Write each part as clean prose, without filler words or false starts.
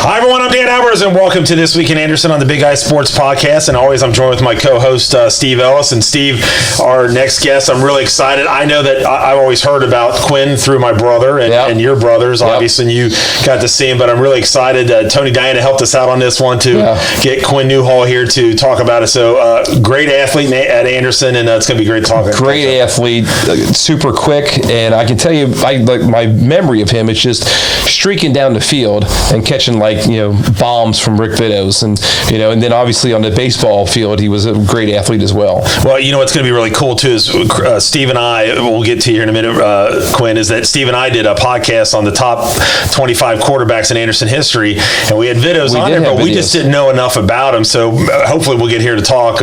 Hi, everyone. I'm Dan Albers, and welcome to This Week in Anderson on the Big Eye Sports Podcast. And always, I'm joined with my co-host, Steve Ellis. And Steve, our next guest, I'm really excited. I know that I've always heard about Quinn through my brother and your brothers, obviously, and you got to see him. But I'm really excited. Tony Diana helped us out on this one to get Quinn Newhall here to talk about it. So, great athlete at Anderson, and it's going to be great talking. Great athlete, super quick, and I can tell you, my memory of him, it's just streaking down the field and catching bombs from Rick Vidos, and then obviously on the baseball field he was a great athlete as well. Well, what's going to be really cool too is Steve and I, we'll get to here in a minute, Quinn, is that Steve and I did a podcast on the top 25 quarterbacks in Anderson history, and we had Vidos on there, but we just didn't know enough about him, so hopefully we'll get here to talk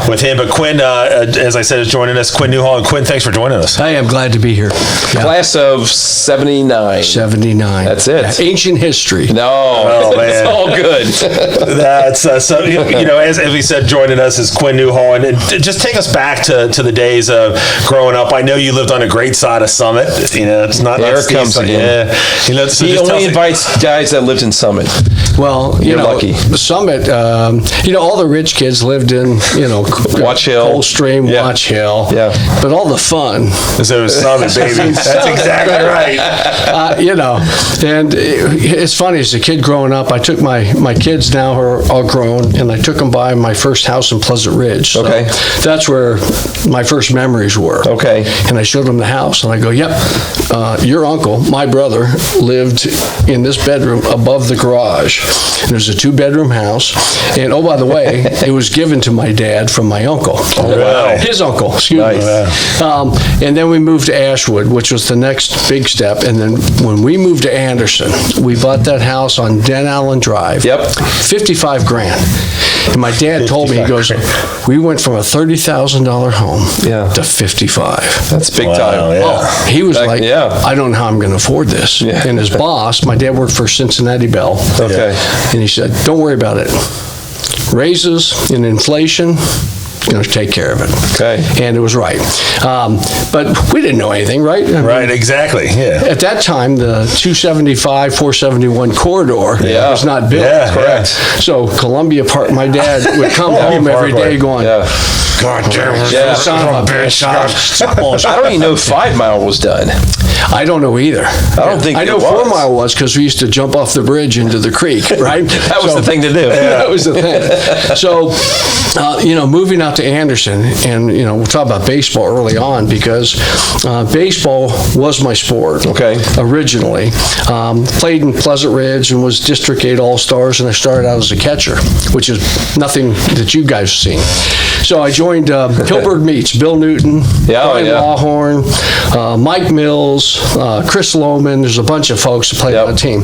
with him. But Quinn, as I said, is joining us. Quinn Newhall. And Quinn, thanks for joining us. I am glad to be here. Class of 79. 79. That's it. Ancient history. No, man. It's all good. That's as we said, joining us is Quinn Newhall, and just take us back to the days of growing up. I know you lived on a great side of Summit. It's not there it comes again. He only invites guys that lived in Summit. Well, you're lucky. Summit. All the rich kids lived in Watch Hill, Coldstream, Watch Hill. Yeah, but all the fun. So it was Summit, baby. That's exactly right. And it's funny, as a kid growing up, I took my kids now are all grown, and I took them by my first house in Pleasant Ridge. So that's where my first memories were. Okay. And I showed them the house, and I go, your uncle, my brother, lived in this bedroom above the garage. And it was a 2-bedroom house. And oh, by the way, it was given to my dad from my uncle. Oh, wow. His uncle, excuse me. And then we moved to Ashwood, which was the next big step. And then when we moved to Anderson, we bought that house on Den Allen Drive. Yep. $55,000. And my dad told me, he goes, we went from a $30,000 home to 55. That's big time. Yeah. Oh, he was I don't know how I'm going to afford this. Yeah. And his boss, my dad worked for Cincinnati Bell. Okay. And he said, don't worry about it. Raises and inflation, going to take care of it. Okay. And it was right. But we didn't know anything, right? Right, exactly. Yeah. At that time, the 275, 471 corridor was not built. Yeah, correct. So Columbia Park, my dad would come home every day going, God damn it, son of a bitch. I don't even know 5 Mile was done. I don't know either. I know 4 Mile was because we used to jump off the bridge into the creek, right? That was the thing to do. That was the thing. So, moving out to Anderson, and, we'll talk about baseball early on because baseball was my sport. Okay. Originally. Played in Pleasant Ridge and was District 8 All-Stars, and I started out as a catcher, which is nothing that you guys have seen. So I joined Hillberg Meets, Bill Newton, Brian Lawhorn, Mike Mills, Chris Lohman. There's a bunch of folks who played on the team.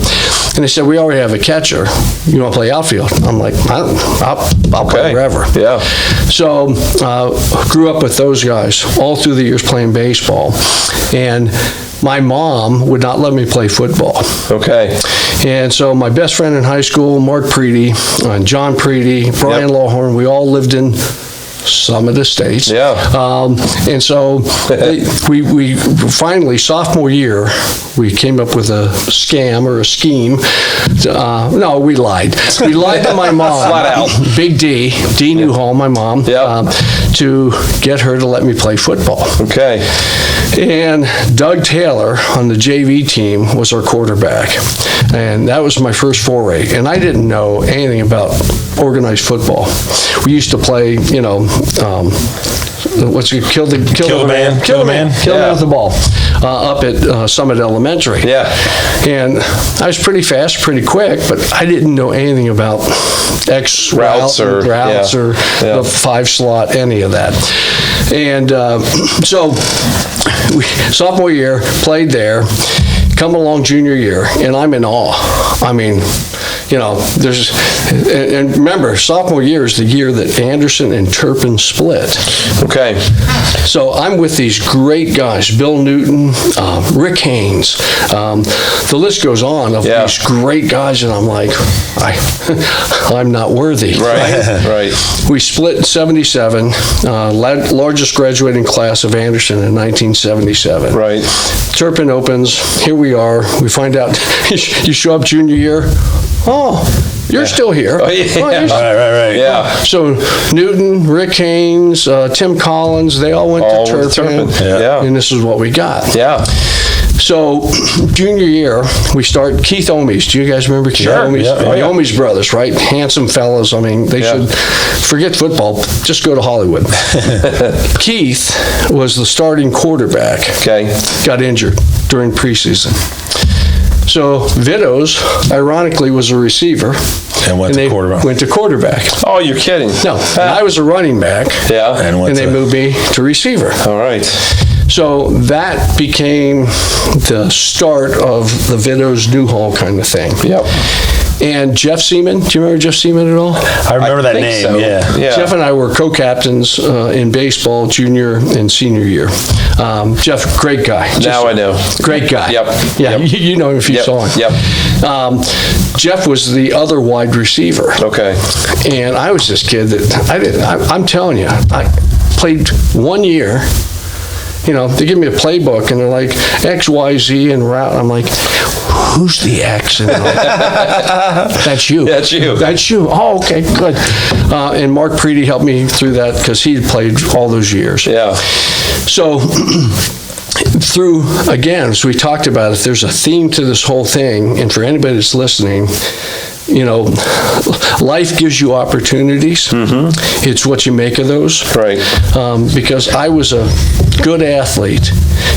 And they said, we already have a catcher. You want to play outfield? I'm like, I'll play wherever. Yeah. So grew up with those guys all through the years playing baseball. And my mom would not let me play football. Okay. And so my best friend in high school, Mark Preedy, John Preedy, Brian Lawhorn, we all lived in Summit Estates. Yeah. And so we finally, sophomore year, we came up with a scam or a scheme. No, we lied. We lied to my mom. Flat out. Big D Newhall, my mom, to get her to let me play football. Okay. And Doug Taylor on the JV team was our quarterback. And that was my first foray. And I didn't know anything about organized football. We used to play, kill the man with the ball up at Summit Elementary. Yeah. And I was pretty fast, pretty quick, but I didn't know anything about X routes or the 5-slot, any of that. And so sophomore year, played there. Come along junior year, and I'm in awe. I mean, and remember, sophomore year is the year that Anderson and Turpin split. Okay. So I'm with these great guys, Bill Newton, Rick Haynes. The list goes on of these great guys, and I'm like, I'm not worthy. Right. We split in 77, largest graduating class of Anderson in 1977. Right. Turpin opens, here we are. We find out you show up junior year, Oh, you're still here. Oh, yeah. Oh, Right. Yeah. So Newton, Rick Haynes, Tim Collins, they all went to Turpin. Yeah. And this is what we got. Yeah. So junior year, we start Keith Omies. Do you guys remember Keith Omies? Yeah. The Omies brothers, right? Handsome fellas. I mean, they should forget football. Just go to Hollywood. Keith was the starting quarterback. Okay. Got injured during preseason. So Vidos, ironically, was a receiver. And went to quarterback. Oh, you're kidding. No, and I was a running back. Yeah. And they moved me to receiver. All right. So that became the start of the Vidos Newhall kind of thing. Yep. And Jeff Seaman, do you remember Jeff Seaman at all? I remember that think name, so. yeah. Jeff and I were co-captains in baseball junior and senior year. Jeff, great guy. Now I know. Great guy. Yep. Yeah, Yep. you know him if you saw him. Yep. Jeff was the other wide receiver. Okay. And I was this kid that I'm telling you, I played 1 year. You know, they give me a playbook and they're like X, Y, Z and route. I'm like, who's the X? And that's you. That's you. That's you. Oh, okay, good. And Mark Preedy helped me through that because he played all those years. Yeah. So through, again, as we talked about it, there's a theme to this whole thing. And for anybody that's listening, you know, life gives you opportunities. It's what you make of those. Right. Because I was a good athlete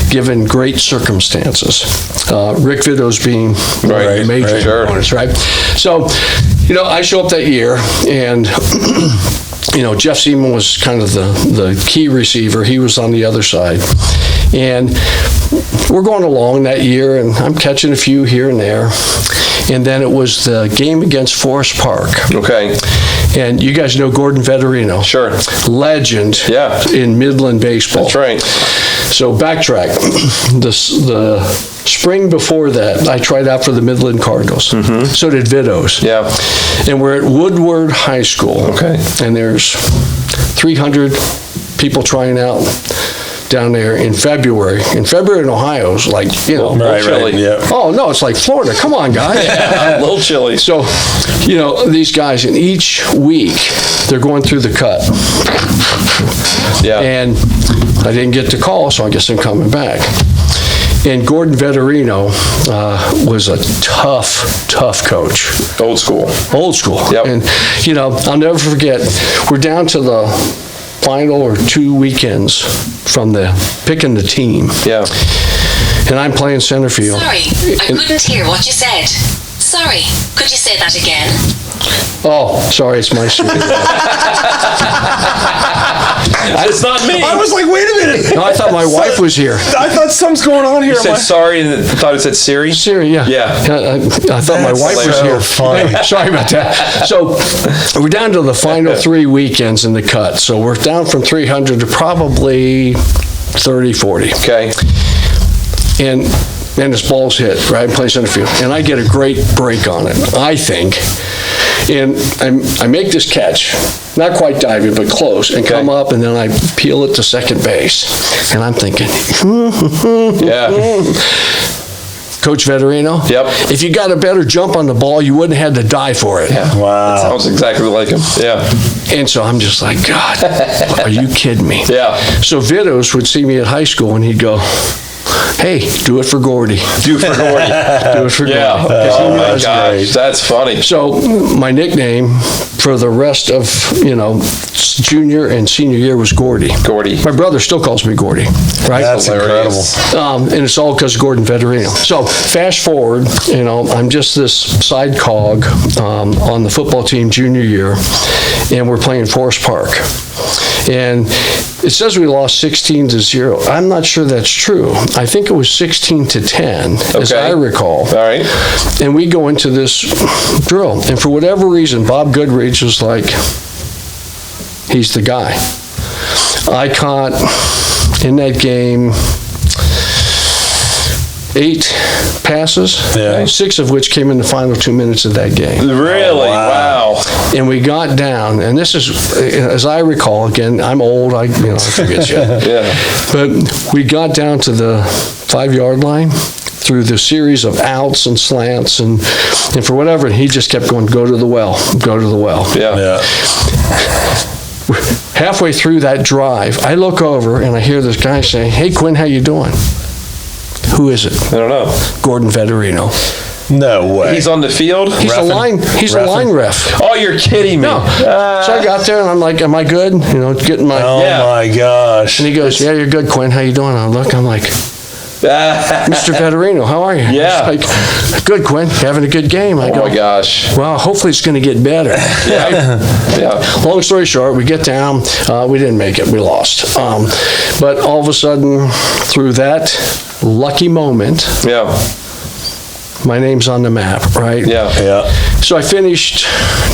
given great circumstances. Rick Vidos being one of the major components, right? So, you know, I show up that year and you know, Jeff Seaman was kind of the key receiver. He was on the other side. And we're going along that year, and I'm catching a few here and there. And then it was the game against Forest Park. Okay. And you guys know Gordon Vettorino. Sure. Legend in Midland baseball. That's right. So backtrack. The spring before that, I tried out for the Midland Cardinals. So did Vidos. Yeah. And we're at Woodward High School. Okay. And there's 300 people trying out down there in February. In February in Ohio is like, you know, chilly. Yeah. Oh, no, it's like Florida. Come on, guys. A little chilly. So, you know, these guys, and each week they're going through the cut. Yeah. And I didn't get the call, so I guess I'm coming back. And Gordon Vettorino was a tough coach. Old school. Old school. Yep. And, you know, I'll never forget, we're down to the final or 2 weekends from picking the team. Yeah. And I'm playing center field. Sorry, I couldn't hear what you said. Sorry, could you say that again? Oh, sorry, it's my super. It's not me. I was like, wait a minute. No, I thought my wife was here. I thought something's going on here. You said sorry and thought it said Siri? Siri, yeah. Yeah. I thought my wife was so here. funny. Anyway, sorry about that. So we're down to the final 3 weekends in the cut. So we're down from 300 to probably 30, 40. Okay. And this ball's hit, right? I'm playing center field. And I get a great break on it, I think. And I make this catch, not quite diving, but close, and come up, and then I peel it to second base. And I'm thinking, Yeah. Coach Vettorino, if you got a better jump on the ball, you wouldn't have had to die for it. Yeah. Wow. Sounds exactly like him. Yeah. And so I'm just like, God, are you kidding me? Yeah. So Vidos would see me at high school, and he'd go, hey, do it for Gordy. Do it for Gordy. Do it for Yeah. Gordy. 'Cause he Oh my knows gosh, great. that's funny. So my nickname for the rest of, you know, junior and senior year was Gordy. Gordy. My brother still calls me Gordy, right? That's incredible. And it's all because of Gordon Vettorino. So fast forward, you know, I'm just this side cog on the football team junior year, and we're playing Forest Park. And it says we lost 16-0. I'm not sure that's true. I think it was 16-10, as Okay. I recall. All right. And we go into this drill. And for whatever reason, Bob Goodrich was like, he's the guy. I caught in that game 8 passes, 6 of which came in the final 2 minutes of that game. Really? Wow. And we got down, and this is, as I recall, again, I'm old, I forget shit. Yeah. But we got down to the 5-yard line, through the series of outs and slants, and for whatever, he just kept going, go to the well, go to the well. Yeah. Halfway through that drive, I look over and I hear this guy say, "Hey, Quinn, how you doing?" Who is it? I don't know. Gordon Vettorino. No way. He's on the field? He's a line ref. Oh, you're kidding me. No. So I got there and I'm like, am I good? You know, getting my... Oh, my gosh. And he goes, yeah, you're good, Quinn. How you doing? I'm like, Mr. Vettorino, how are you? Yeah. He's like, good, Quinn. Having a good game. I go, Oh, my gosh. well, hopefully it's going to get better. Yeah. Long story short, we get down. We didn't make it. We lost. But all of a sudden, through that lucky moment, Yeah. my name's on the map, right? Yeah. So I finished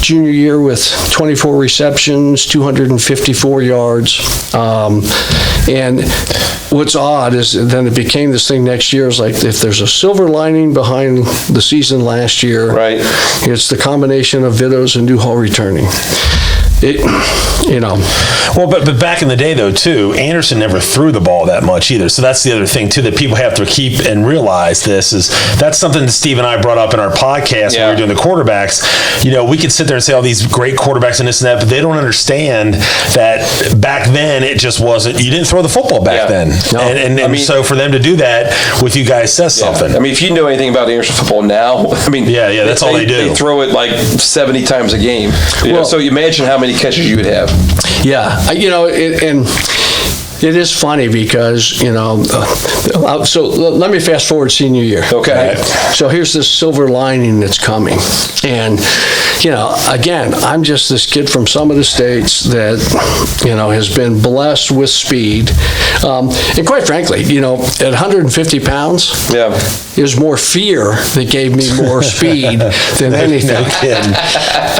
junior year with 24 receptions, 254 yards. And what's odd is then it became this thing next year. Is like, if there's a silver lining behind the season last year, Right. it's the combination of Vidos and Newhall returning. Well, but back in the day, though, too, Anderson never threw the ball that much either. So that's the other thing, too, that people have to keep and realize this is that's something that Steve and I brought up in our podcast when we were doing the quarterbacks. You know, we could sit there and say all these great quarterbacks and this and that, but they don't understand that back then it just wasn't, you didn't throw the football back then. No. And I mean, so for them to do that with you guys says something. I mean, if you know anything about Anderson football now, I mean, Yeah, that's all they do. They throw it like 70 times a game. You know, so you imagine how many catches you would have. Yeah, and it is funny because, so let me fast forward senior year. Okay. Right? So here's this silver lining that's coming. And, again, I'm just this kid from some of the states that, has been blessed with speed. And quite frankly, at 150 pounds, there's more fear that gave me more speed than anything.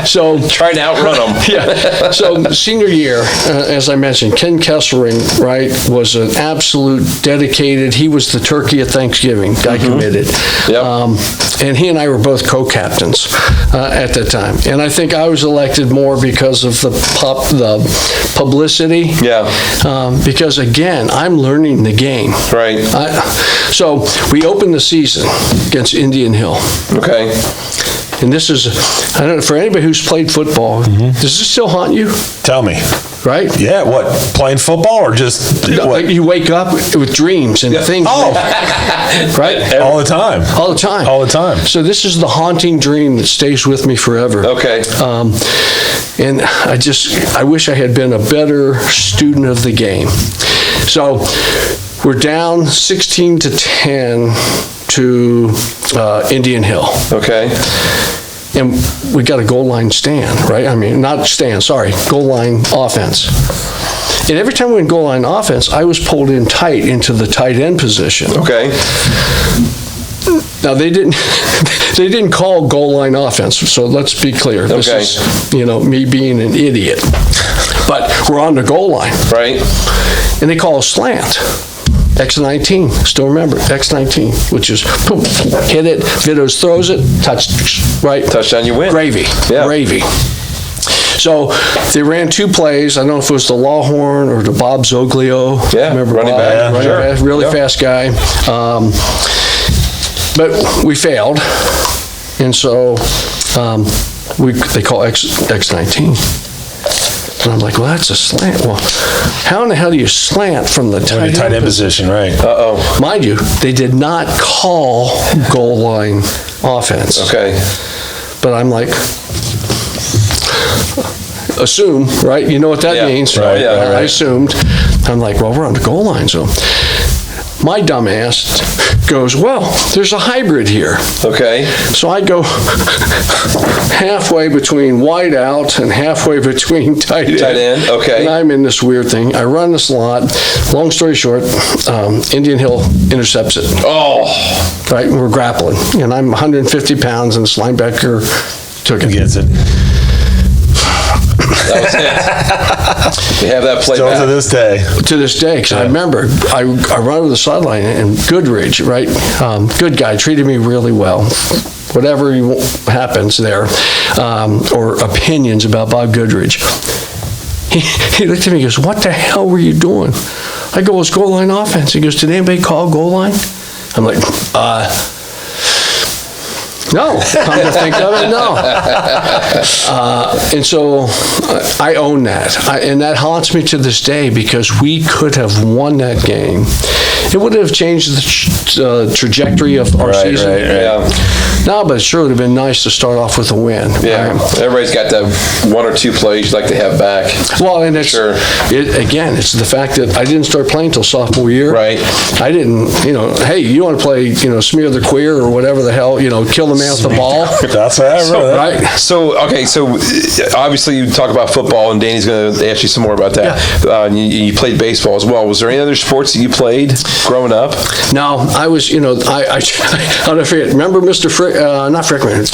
So trying to outrun them. Yeah. So senior year, as I mentioned, Ken Kesselring, right, was an absolute dedicated. He was the turkey at Thanksgiving. Guy committed. Yep. And he and I were both co-captains at that time. And I think I was elected more because of the publicity. Yeah. Because again, I'm learning the game. Right. So we opened the season against Indian Hill. Okay. And this is, I don't know, for anybody who's played football, does this still haunt you? Tell me. Right? Yeah, what? Playing football or just what? Like you wake up with dreams and things. Oh. Right? All the time. All the time. All the time. So this is the haunting dream that stays with me forever. Okay. And I wish I had been a better student of the game. So we're down 16-10 to Indian Hill. Okay. And we got a goal line stand, right? I mean, not stand, sorry, goal line offense. And every time we went goal line offense, I was pulled in tight into the tight end position. Okay. Now, they didn't call goal line offense, so let's be clear. This is, me being an idiot. But we're on the goal line. Right. And they call a slant. X19, still remember, X19, which is, boom, hit it, Vidos throws it, Touchdown, you win. Gravy. Yeah. Gravy. So they ran two plays. I don't know if it was the Lawhorn or the Bob Zoglio. Yeah, remember running Bob? back. Running Sure. back, really fast guy. But we failed. And so they call X19. And I'm like, well, that's a slant. Well, how in the hell do you slant from the tight end position, right? Uh-oh. Mind you, they did not call goal line offense. Okay. But I'm like, assume, right? You know what that means, right? Yeah, I assumed. I'm like, well, we're on the goal line, so my dumbass goes, well, there's a hybrid here. Okay. So I go halfway between wide out and halfway between tight end. Tight end, okay. And I'm in this weird thing. I run the slot. Long story short, Indian Hill intercepts it. Oh. Right, and we're grappling. And I'm 150 pounds, and this linebacker took it. Gets it. That was it. You have that play Still back. to this day. To this day, because I remember, I run over the sideline, and Goodridge, right, good guy, treated me really well. Whatever happens there, or opinions about Bob Goodridge. He looked at me and goes, what the hell were you doing? I go, it's goal line offense. He goes, did anybody call goal line? I'm like, no, come to think of it, no. And so I own that. And that haunts me to this day because we could have won that game. It would have changed the trajectory of our season. No, but it sure would have been nice to start off with a win. Yeah, everybody's got that one or two plays you'd like to have back. Well, and it's, again, it's the fact that I didn't start playing until sophomore year. Right. I didn't, hey, you want to play, smear the queer or whatever the hell, kill the man with the ball. That's right. So obviously you talk about football, and Danny's going to ask you some more about that. Yeah. You played baseball as well. Was there any other sports that you played growing up? No, I was, I'll never forget. Remember Mr. not Frickman,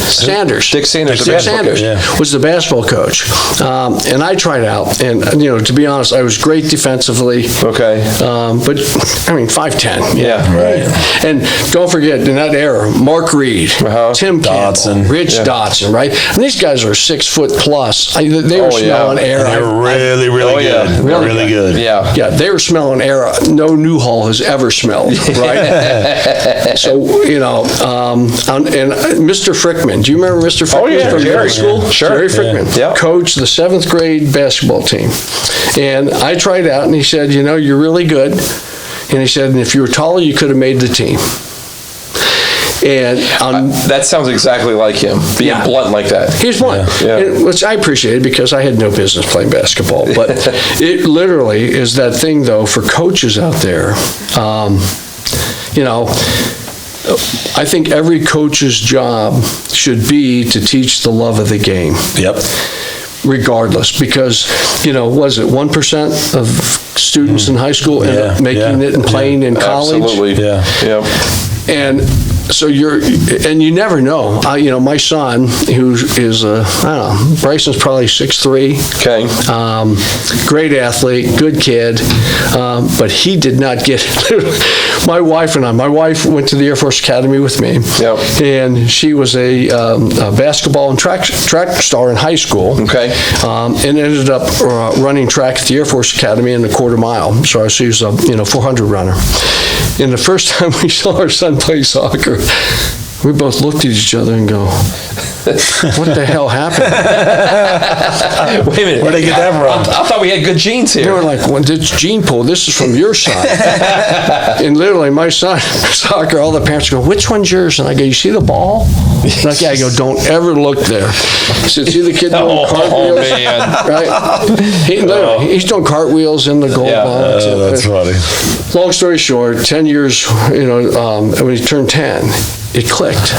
Sanders. Dick Sanders. Dick Sanders was the basketball coach. And I tried out, and, to be honest, I was great defensively. Okay. But, 5'10". Yeah. Right. And don't forget, in that era, Mark Reed, Tim Dodson, Campbell, Rich Dodson, right? And these guys are 6 foot plus. They were smelling air. They were really good. Really good. Yeah. Yeah, they were smelling air no Newhall has ever smelled, right? So, and Mr. Frickman, do you remember Mr. Frickman from high school? Sure. Jerry Frickman, coached the 7th grade basketball team. And I tried out, and he said, you're really good. And he said, and if you were taller, you could have made the team. And that sounds exactly like him, being blunt like that. He's blunt, which I appreciated because I had no business playing basketball. But it literally is that thing, though, for coaches out there. I think every coach's job should be to teach the love of the game. Yep. Regardless, because, was it 1% of students in high school end up making it and playing in college? Absolutely. Yeah. Yep. And so you never know. My son, who is, Bryson's probably 6'3". Okay. Great athlete, good kid, but he did not get, my wife went to the Air Force Academy with me. Yep. And she was a basketball and track star in high school. Okay. And ended up running track at the Air Force Academy in the quarter mile. So she was a 400 runner. And the first time we saw our son play soccer, we both looked at each other and go, what the hell happened? Wait a minute. Where'd they get that from? I thought we had good genes here. They were like, well, this gene pool, this is from your son. And literally, my son, soccer, all the parents go, which one's yours? And I go, you see the ball? Like, I go, don't ever look there. I said, see the kid doing cartwheels? Oh, man. Right? He's doing cartwheels in the goal box. That's funny. Long story short, 10 years, when he turned 10, it clicked.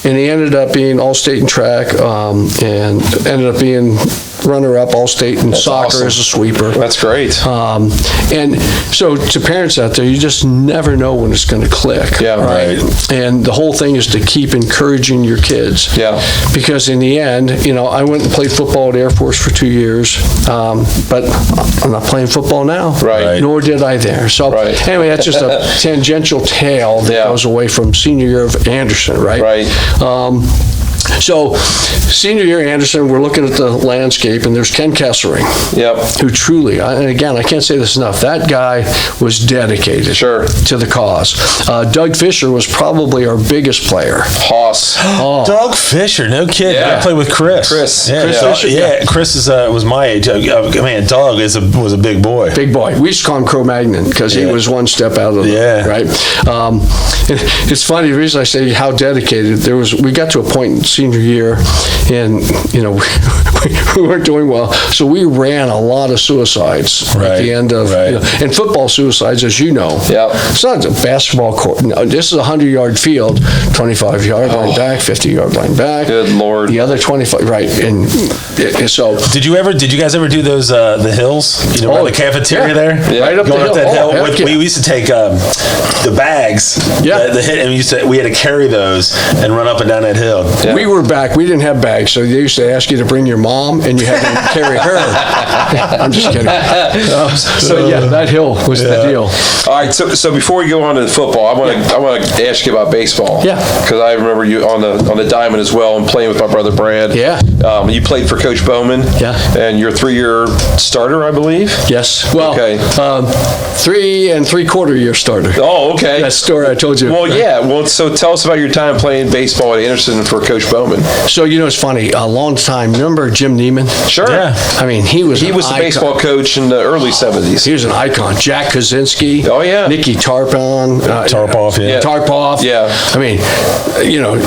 And he ended up being all-state in track and ended up being runner-up all-state in soccer as a sweeper. That's great. And so to parents out there, you just never know when it's going to click. Yeah, right. And the whole thing is to keep encouraging your kids. Yeah. Because in the end, I went and played football at Air Force for 2 years, but I'm not playing football now. Right. Nor did I there. So anyway, that's just a tangential tale that goes away from senior year of Anderson, right? Right. So, senior year Anderson, we're looking at the landscape, and there's Ken Kessering, who truly, and again, I can't say this enough, that guy was dedicated to the cause. Doug Fisher was probably our biggest player. Hoss. Doug Fisher, no kidding. Yeah. I played with Chris. Chris Fisher. Chris was my age. Man, Doug was a big boy. Big boy. We used to call him Cro-Magnon because he was one step out of the right. It's funny. The reason I say how dedicated we got to a point in senior year, and we weren't doing well, so we ran a lot of suicides at the end of and football suicides, as you know. It's not a basketball court. No, this is a 100-yard field, 25-yard line back, 50-yard line back. Good Lord. The other 25, right? And so did you guys ever do those the hills? By the cafeteria there, right up going the up that hill. Oh, We used to take the bags, the hit, and we had to carry those and run up and down that hill. We were back. We didn't have bags, so they used to ask you to bring your mop mom and you had to carry her. I'm just kidding. So yeah, that hill was the deal. All right, so before we go on to football, I want to ask you about baseball. Yeah. Because I remember you on the diamond as well, and playing with my brother Brad. Yeah. You played for Coach Bowman. Yeah. And you're a 3-year starter, I believe. Yes. Well, okay. 3 3/4 year starter. Oh, okay. That story I told you. Well, yeah. Well, so tell us about your time playing baseball at Anderson for Coach Bowman. So it's funny. A long time. Remember Jim Neiman? Sure. Yeah. I mean, he was the baseball coach in the early 70s. He was an icon. Jack Kaczynski. Oh, yeah. Nicky Tarpoff. Tarpoff. Yeah. I mean,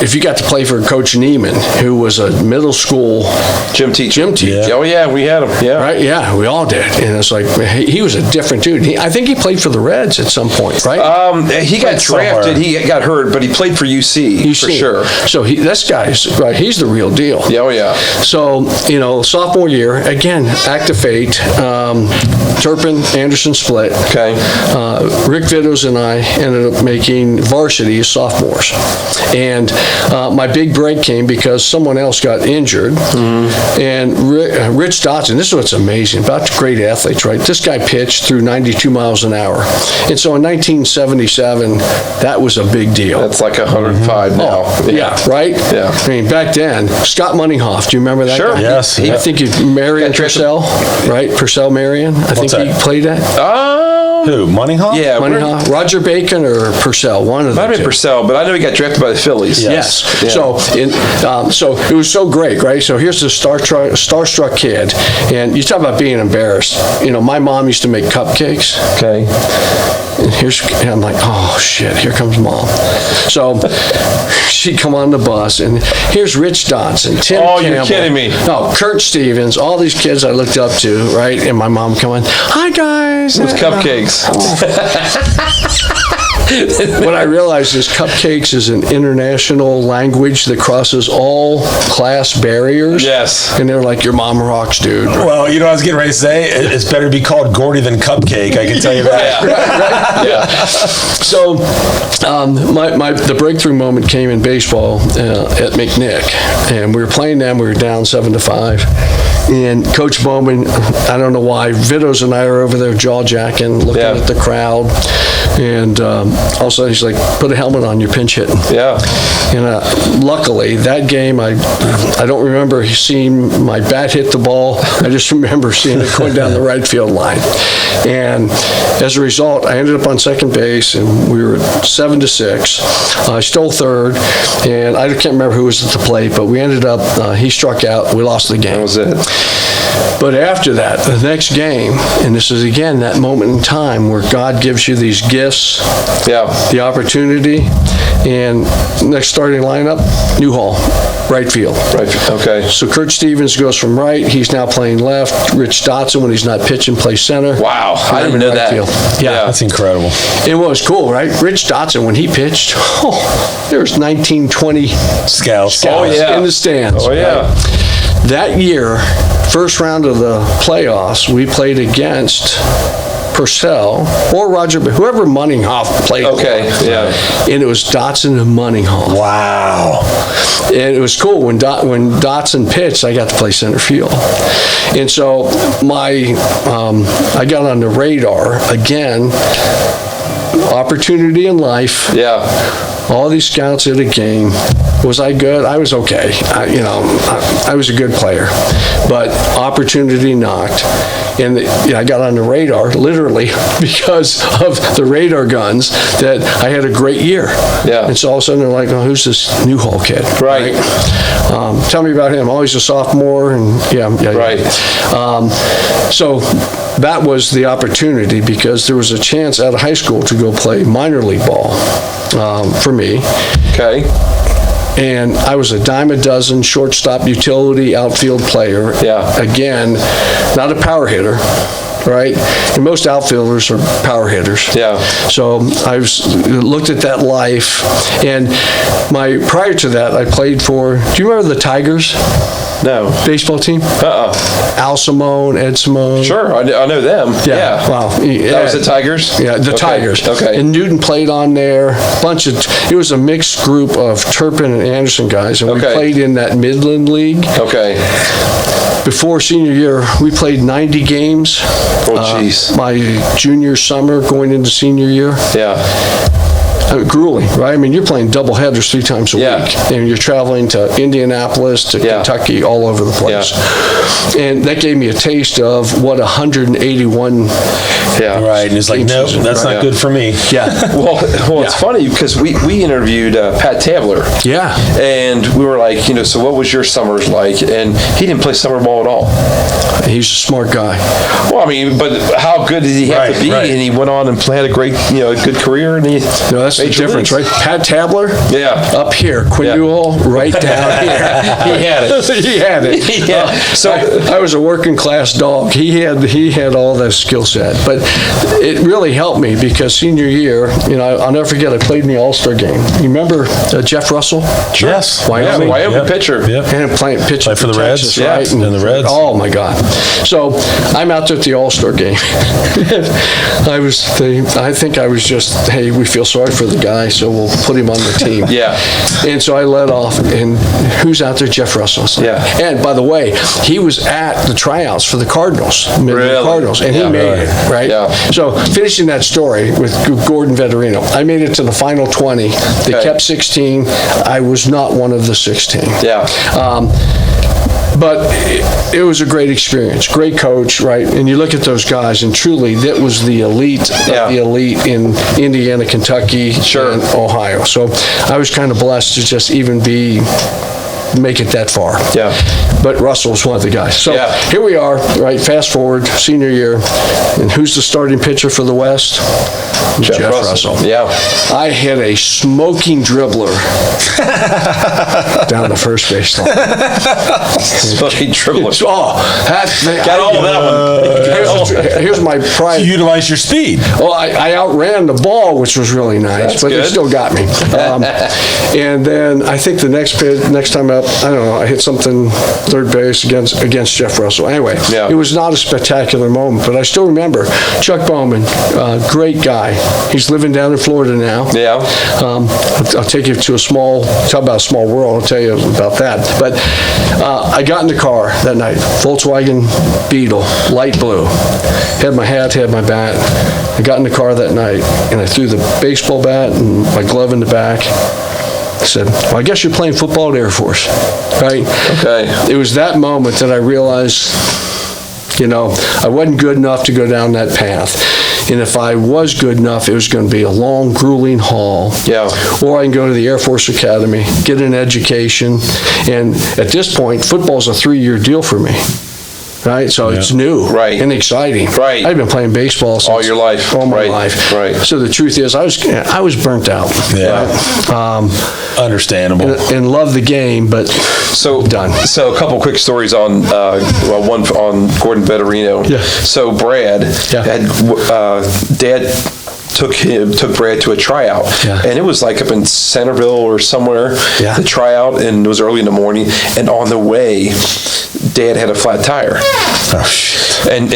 if you got to play for Coach Neiman, who was a middle school gym teacher. Yeah. Oh, yeah, we had him. Yeah. Right? Yeah, we all did. And it's like, he was a different dude. I think he played for the Reds at some point, right? He got drafted. Somewhere. He got hurt, but he played for UC for sure. So this guy's, right, he's the real deal. Yeah, oh, yeah. So, sophomore year, again, act of fate, Turpin, Anderson split. Okay. Rick Vidos and I ended up making varsity as sophomores. And my big break came because someone else got injured. Mm-hmm. And Rich Dodson, this is what's amazing about great athletes, right? This guy pitched through 92 miles an hour. And so in 1977, that was a big deal. That's like 105 now. Yeah, right? Yeah. I mean, back then, Scott Moneyhoff, do you remember that Sure. guy? Yes. I think Marion Purcell, right? Purcell Marion. I think he played that. Who? Moneyhoff? Yeah, Moneyhoff. Roger Bacon or Purcell, one of them. Might have been Purcell, but I know he got drafted by the Phillies. Yes. Yeah. So it was so great, right? So here's the starstruck kid, and you talk about being embarrassed. My mom used to make cupcakes. Okay. And I'm like, oh shit, here comes mom. So she'd come on the bus, and here's Rich Dodson, Tim Campbell. You're kidding me. No, Kurt Stevens, all these kids I looked up to, right? And my mom coming, hi guys. With cupcakes. What I realized is cupcakes is an international language that crosses all class barriers. Yes. And they're like, your mom rocks, dude. Well, I was getting ready to say, it's better to be called Gordy than Cupcake, I can tell you that. Right. Yeah. So the breakthrough moment came in baseball at McNick. And we were playing them, we were down 7-5. And Coach Bowman, I don't know why, Vidos and I are over there jaw-jacking, looking at the crowd. And all of a sudden he's like, put a helmet on, you're pinch hitting. Yeah. And luckily, that game, I don't remember seeing my bat hit the ball. I just remember seeing it going down the right field line. And as a result, I ended up on second base, and we were 7-6. I stole third, and I can't remember who was at the plate, but we ended up, he struck out, we lost the game. That was it. But after that, the next game, and this is again that moment in time where God gives you these gifts, the opportunity, and next starting lineup, Newhall, right field. Right. Okay. So Kurt Stevens goes from right. He's now playing left. Rich Dodson, when he's not pitching, plays center. Wow. I didn't know that. Yeah. That's incredible. And what was cool, right? Rich Dodson, when he pitched, there's 19, 20 Scouts. in the stands. Oh, yeah. Right? That year, first round of the playoffs, we played against Purcell or Roger, whoever Moneyhoff played. Okay, yeah. And it was Dodson and Moneyhoff. Wow. And it was cool when Dodson pitched, I got to play center field. And so I got on the radar again, opportunity in life. Yeah. All these scouts at a game. Was I good? I was okay. I was a good player, but opportunity knocked, and I got on the radar literally because of the radar guns that I had a great year. Yeah. And so all of a sudden they're like, "Oh, who's this Newhall kid?" Right. Tell me about him. Oh, he's a sophomore, and yeah. Right. So that was the opportunity because there was a chance out of high school to go play minor league ball for me. Okay. And I was a dime a dozen shortstop utility outfield player. Yeah. Again, not a power hitter, right? And most outfielders are power hitters. Yeah. So I looked at that life, and prior to that, I played for. Do you remember the Tigers? No. Baseball team? Al Simone, Ed Simone. Sure, I know them. Yeah. Wow. That was the Tigers? Yeah, the Tigers. Okay. And Newton played on there. It was a mixed group of Turpin and Anderson guys, and we played in that Midland League. Okay. before senior year, we played 90 games. Oh, jeez. My junior summer going into senior year. Yeah. Grueling, right? I mean, you're playing double headers 3 times a week, and you're traveling to Indianapolis, to Kentucky, all over the place. And that gave me a taste of what 181. Right, and it's like, no, that's not good for me. Yeah. Well, it's funny because we interviewed Pat Tabler. Yeah. And we were like, so what was your summers like? And he didn't play summer ball at all. He's a smart guy. Well, I mean, but how good did he have to be? And he went on and had a great, good career. And he that's the difference, right? Pat Tabler, up here. Quinn Newhall, right down here. He had it. He had it. So I was a working class dog. He had all that skill set, but it really helped me because senior year, I'll never forget. I played in the All-Star game. You remember Jeff Russell? Sure. Yes. Wyoming pitcher. And pitching for the Texas, Reds, right? And the Reds. Oh my God! So I'm out there at the All-Star game. I think I was just, hey, we feel sorry for the guy, so we'll put him on the team. And so I led off, and who's out there? Jeff Russell. And by the way, he was at the tryouts for the Cardinals, and he made it, right? So finishing that story with Gordon Vettorino, I made it to the final 20. They kept 16. I was not one of the 16. But it was a great experience, great coach, right? And you look at those guys, and truly, that was the elite of the elite in Indiana, Kentucky, and Ohio. So I was kind of blessed to just even make it that far. But Russell was one of the guys. So here we are, right? Fast forward, senior year, and who's the starting pitcher for the West? Jeff Russell. I hit a smoking dribbler down the first base line. Smoking dribbler. Got all that one. Here's my pride. You utilize your speed. Well, I outran the ball, which was really nice, but it still got me. And then I think the next time up, I don't know, I hit something third base against Jeff Russell. Anyway, it was not a spectacular moment, but I still remember Chuck Bowman, great guy. He's living down in Florida now. I'll take you to talk about a small world, I'll tell you about that. But I got in the car that night, Volkswagen Beetle, light blue. Had my hat, had my bat. I got in the car that night, and I threw the baseball bat and my glove in the back. I said, well, I guess you're playing football at Air Force, right? It was that moment that I realized, I wasn't good enough to go down that path. And if I was good enough, it was going to be a long, grueling haul. Or I can go to the Air Force Academy, get an education. And at this point, football's a 3-year deal for me. Right, so it's new, and exciting. I've been playing baseball since all my life. So the truth is, I was burnt out. Understandable. And love the game, but done. So a couple quick stories on one on Gordon Vettorino. So Brad had Dad took Brad to a tryout, and it was like up in Centerville or somewhere. The tryout, and it was early in the morning, and on the way, Dad had a flat tire. Oh, shit. And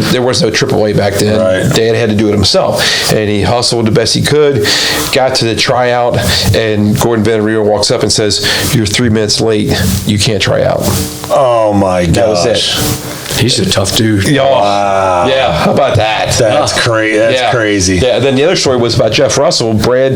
there was no AAA back then. Dad had to do it himself, and he hustled the best he could, got to the tryout, and Gordon Vettorino walks up and says, "You're 3 minutes late. You can't try out." Oh my gosh. That was it. He's a tough dude. Wow. Yeah, how about that? That's crazy. That's crazy. Yeah, then the other story was about Jeff Russell. Brad,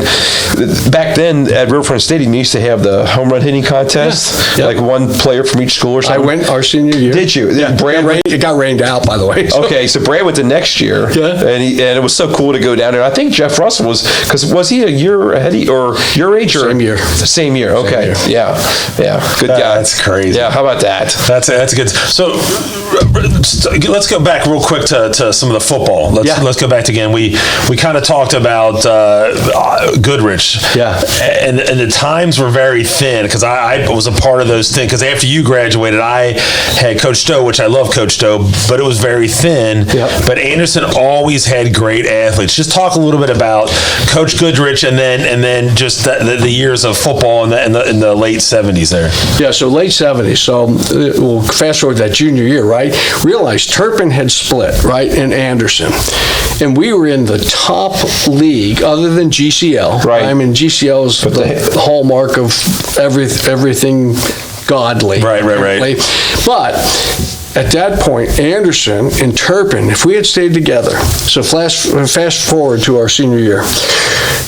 back then at Riverfront Stadium, they used to have the home run hitting contest, like one player from each school or something. I went our senior year. Did you? Yeah. It got rained out, by the way. Okay, so Brad went the next year, and it was so cool to go down there. I think Jeff Russell was he a year ahead or your age? Same year. Same year, okay. Same year. Yeah, good guy. That's crazy. Yeah, how about that? That's a good. So let's go back real quick to some of the football. Let's go back again. We kind of talked about Goodrich. And the times were very thin because I was a part of those things. Because after you graduated, I had Coach Stowe, which I love Coach Stowe, but it was very thin. But Anderson always had great athletes. Just talk a little bit about Coach Goodrich and then just the years of football in the late 70s there. Yeah, so late 70s. So we'll fast forward that junior year, right? Realized Turpin had split, right, and Anderson. And we were in the top league other than GCL. I mean, GCL is the hallmark of everything godly. Right. But at that point, Anderson and Turpin, if we had stayed together, so fast forward to our senior year,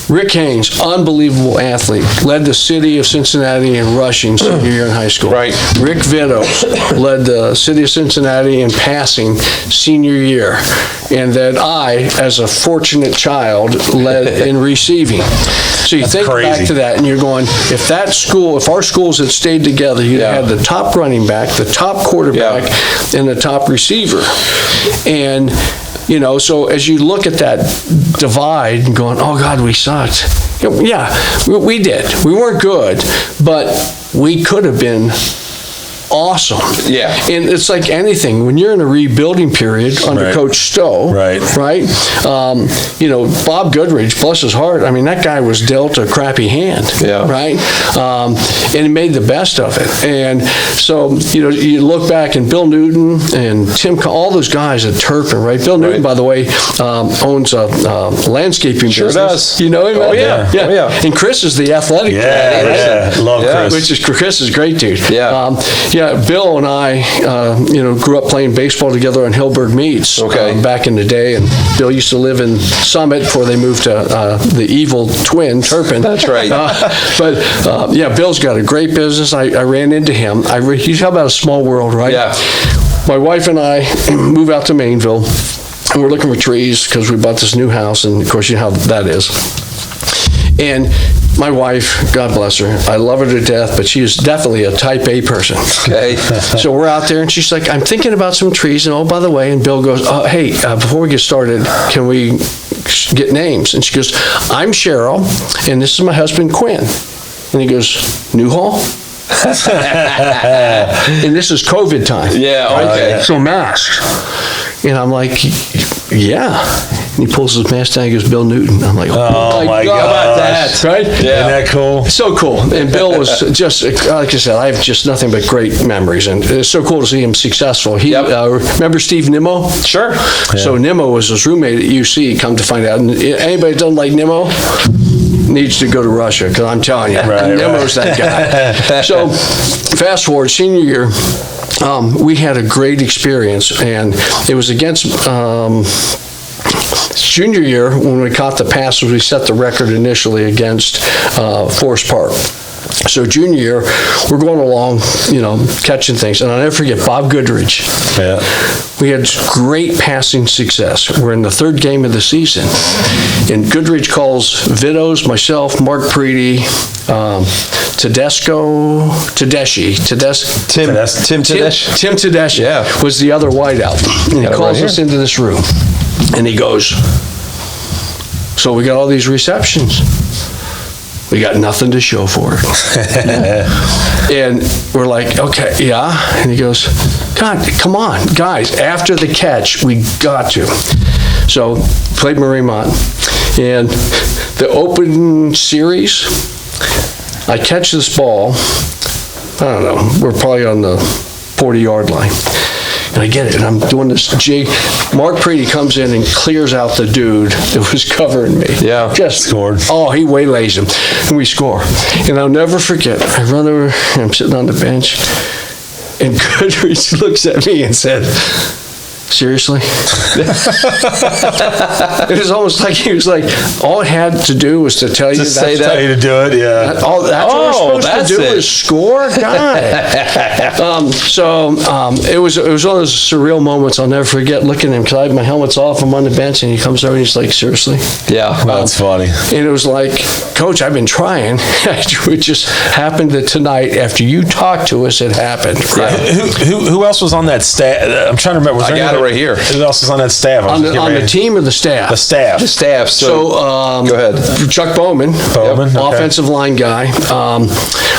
Rick Haynes, unbelievable athlete, led the city of Cincinnati in rushing senior year in high school. Right. Rick Vittos led the city of Cincinnati in passing senior year. And that I, as a fortunate child, led in receiving. So you think crazy. back to that and you're going, if our schools had stayed together, you'd have had the top running back, the top quarterback, and the top receiver. And so as you look at that divide and going, oh God, we sucked. Yeah, we did. We weren't good, but we could have been awesome. Yeah. And it's like anything, when you're in a rebuilding period under Coach Stowe, right? Bob Goodrich, bless his heart, I mean, that guy was dealt a crappy hand, right? And he made the best of it. And so, you look back and Bill Newton and Tim, all those guys at Turpin, right? Bill Newton, by the way, owns a landscaping business. Does. You know him? Oh, yeah. Yeah. Oh, yeah. And Chris is the athletic guy, right? Love Chris. Chris is a great dude. Yeah. Bill and I, grew up playing baseball together on Hillburg Meets back in the day. And Bill used to live in Summit before they moved to the evil twin, Turpin. That's right. Bill's got a great business. I ran into him. You talk about a small world, right? Yeah. My wife and I move out to Mainville. And we're looking for trees because we bought this new house. And, of course, you know how that is. And my wife, God bless her, I love her to death, but she is definitely a type A person. Okay. So we're out there, and she's like, I'm thinking about some trees, and oh, by the way, and Bill goes, hey, before we get started, can we get names? And she goes, I'm Cheryl, and this is my husband, Quinn. And he goes, Newhall? And this is COVID time. Yeah, okay. So masks. And I'm like, yeah. And he pulls his mask down and goes, Bill Newton. I'm like, oh my God. How about that? Right? Yeah. Isn't that cool? So cool. And Bill was just, like I said, I have just nothing but great memories. And it's so cool to see him successful. He remember Steve Nimmo? Sure. Yeah. So Nimmo was his roommate at UC, come to find out. And anybody that doesn't like Nimmo needs to go to Russia, because I'm telling you, Nimmo's that guy. So fast forward, senior year, we had a great experience, and it was against junior year when we caught the passes. We set the record initially against Forest Park. So junior year, we're going along, catching things. And I'll never forget Bob Goodrich. Yeah. We had great passing success. We're in the third game of the season. And Goodrich calls Vittos, myself, Mark Preedy, Tim Tedeschi was the other wideout. And he calls us into this room. And he goes, so we got all these receptions. We got nothing to show for it. And we're like, okay, yeah. And he goes, God, come on, guys, after the catch, we got to. So played Mariemont. And the open series, I catch this ball, I don't know, we're probably on the 40-yard line. And I get it, and I'm doing this jig. Mark Preedy comes in and clears out the dude that was covering me. Yeah. Just scored. Oh, he waylays him, and we score. And I'll never forget, I run over, and I'm sitting on the bench, and Goodrich looks at me and said, seriously? It was almost like he was like, all it had to do was to tell you Just say that. Tell you to do it, yeah. That's what we're supposed to do is score? God. It was one of those surreal moments I'll never forget, looking at him, because I have my helmets off, I'm on the bench, and he comes over and he's like, seriously? Yeah. That's funny. And it was like, Coach, I've been trying. It just happened that tonight, after you talked to us, it happened. Right? Who else was on that staff? I'm trying to remember. I got it right here. Who else was on that staff? On the team or the staff? The staff. The staff. So go ahead. Chuck Bowman, offensive line guy.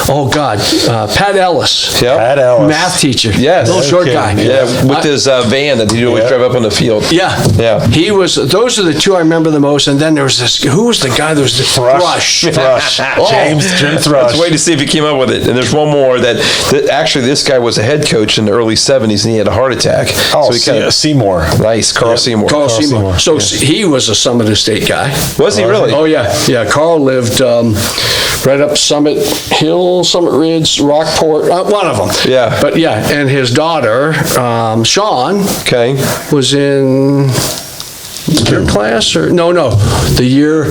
Pat Ellis. Yep. Pat Ellis. Math teacher. Yes. Little short guy. Yeah, with his van that he always drive up on the field. Yeah. Yeah. He was, those are the two I remember the most. And then there was this, who was the guy that was the Thrush? Jim Thrush. Let's wait to see if he came up with it. And there's one more that actually this guy was a head coach in the early 70s and he had a heart attack. Oh, so he kind Seymour. Nice, Carl Seymour. Carl Seymour. So he was a Summit Estate guy. Was he really? Oh, yeah. Yeah, Carl lived right up Summit Hill, Summit Ridge, Rockport, one of them. Yeah. But yeah, and his daughter, Sean, Okay. was in your class or no, the year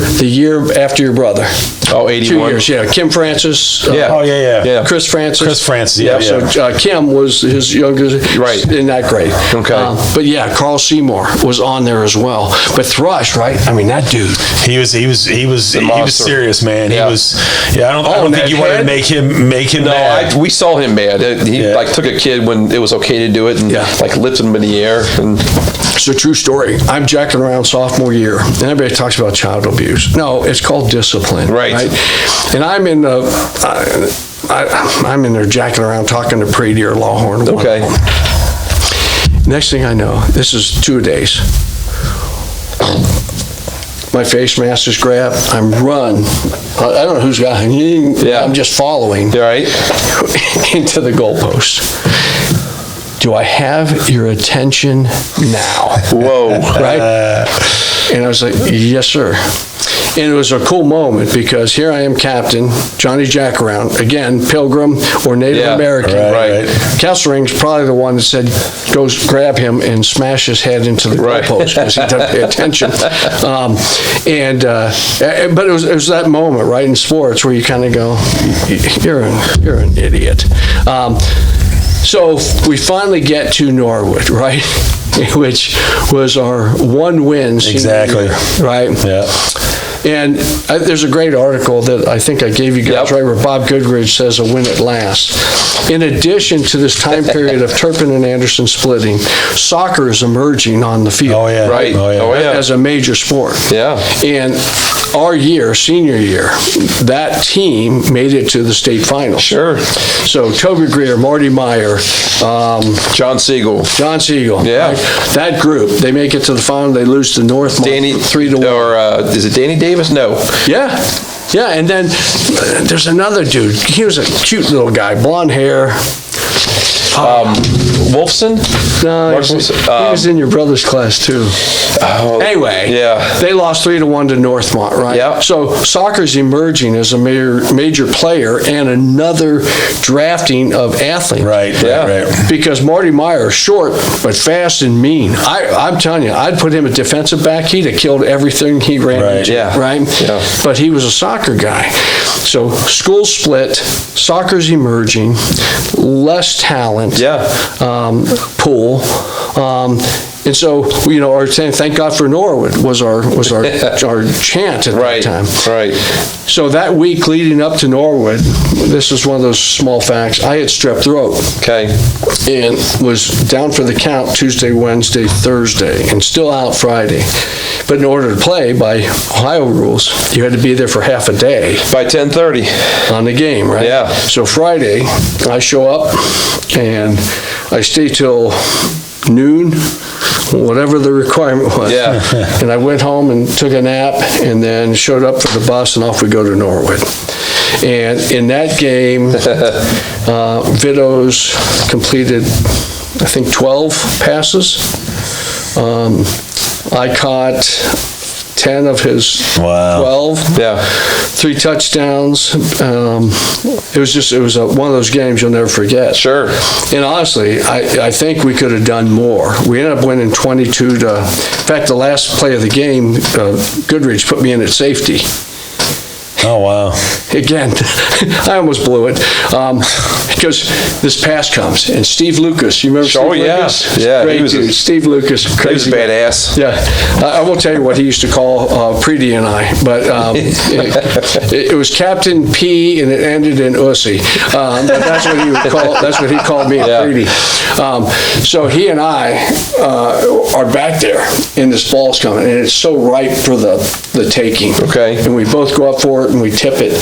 after your brother. Oh, 81. 2 years, yeah. Kim Francis. Yeah. Oh, yeah. Chris Francis. Chris Francis, yeah. So Kim was his youngest, Right. in that grade. Okay. But yeah, Carl Seymour was on there as well. But Thrush, right? I mean, that dude. He was serious, man. Yeah. He was. Yeah, I don't think you wanted to make him No, mad. we saw him mad. He Yeah. like took a kid when it was okay to do it and like lifted him in the air. And It's a true story. I'm jacking around sophomore year, and everybody talks about child abuse. No, it's called discipline. Right. And I'm in the, I'm in there jacking around talking to Preedy or Lawhorn. Okay. Next thing I know, this is 2 days. My face mask is grabbed. I'm run. I don't know who's got. I'm just following. you all right? Into the goalpost. Do I have your attention now? Whoa. Right? And I was like, yes, sir. And it was a cool moment because here I am, captain, Johnny Jackaround, again, Pilgrim or Native American. Right. Kesselring's probably the one that said, go grab him and smash his head into the goalpost because he took the attention. But it was that moment, right, in sports where you kind of go, you're an idiot. So we finally get to Norwood, right? Which was our one win senior year, right? Yeah. And there's a great article that I think I gave you guys, right, where Bob Goodrich says a win at last. In addition to this time period of Turpin and Anderson splitting, soccer is emerging on the field. Oh, yeah. Right. Oh, yeah. As a major sport. Yeah. And our year, senior year, that team made it to the state finals. Sure. So Toby Greer, Marty Meyer, John Siegel. Yeah. Right? That group, they make it to the final, they lose to Northmont Danny 3-1. Or is it Danny Davis? No. Yeah. Yeah, and then there's another dude. He was a cute little guy, blonde hair. Wolfson? No, Mark he Wolfson? was in your brother's class too. Anyway, yeah. they lost 3-1 to Northmont, right? Yeah. So soccer's emerging as a major player and another drafting of athletes. Right. Because Marty Meyer, short but fast and mean. I'm telling you, I'd put him at defensive back. He'd have killed everything he ran into. Yeah. Right? Yeah. But he was a soccer guy. So school split, soccer's emerging, less talent. Pool. And so, our saying, thank God for Norwood was our chant at that time. Right. So that week leading up to Norwood, this is one of those small facts, I had strep throat. Okay. And was down for the count Tuesday, Wednesday, Thursday, and still out Friday. But in order to play, by Ohio rules, you had to be there for half a day. By 10:30. On the game, right? Yeah. So Friday, I show up, and I stay till noon, whatever the requirement was. Yeah. And I went home and took a nap, and then showed up for the bus, and off we go to Norwood. And in that game, Vito's completed, I think, 12 passes. I caught 10 of his 12. Yeah. 3 touchdowns. It was one of those games you'll never forget. Sure. And honestly, I think we could have done more. We ended up winning 22 to, in fact, the last play of the game, Goodrich put me in at safety. Oh, wow. Again, I almost blew it. Because this pass comes, and Steve Lucas, you remember Steve Lucas? Yeah, great dude. Steve Lucas, crazy. He was a badass. Yeah. I won't tell you what he used to call Preedy and I, but it was Captain P, and it ended in Ussy. But that's what he called me, Preedy. So he and I are back there, and this ball's coming, and it's so ripe for the taking. Okay. And we both go up for it, and we tip it.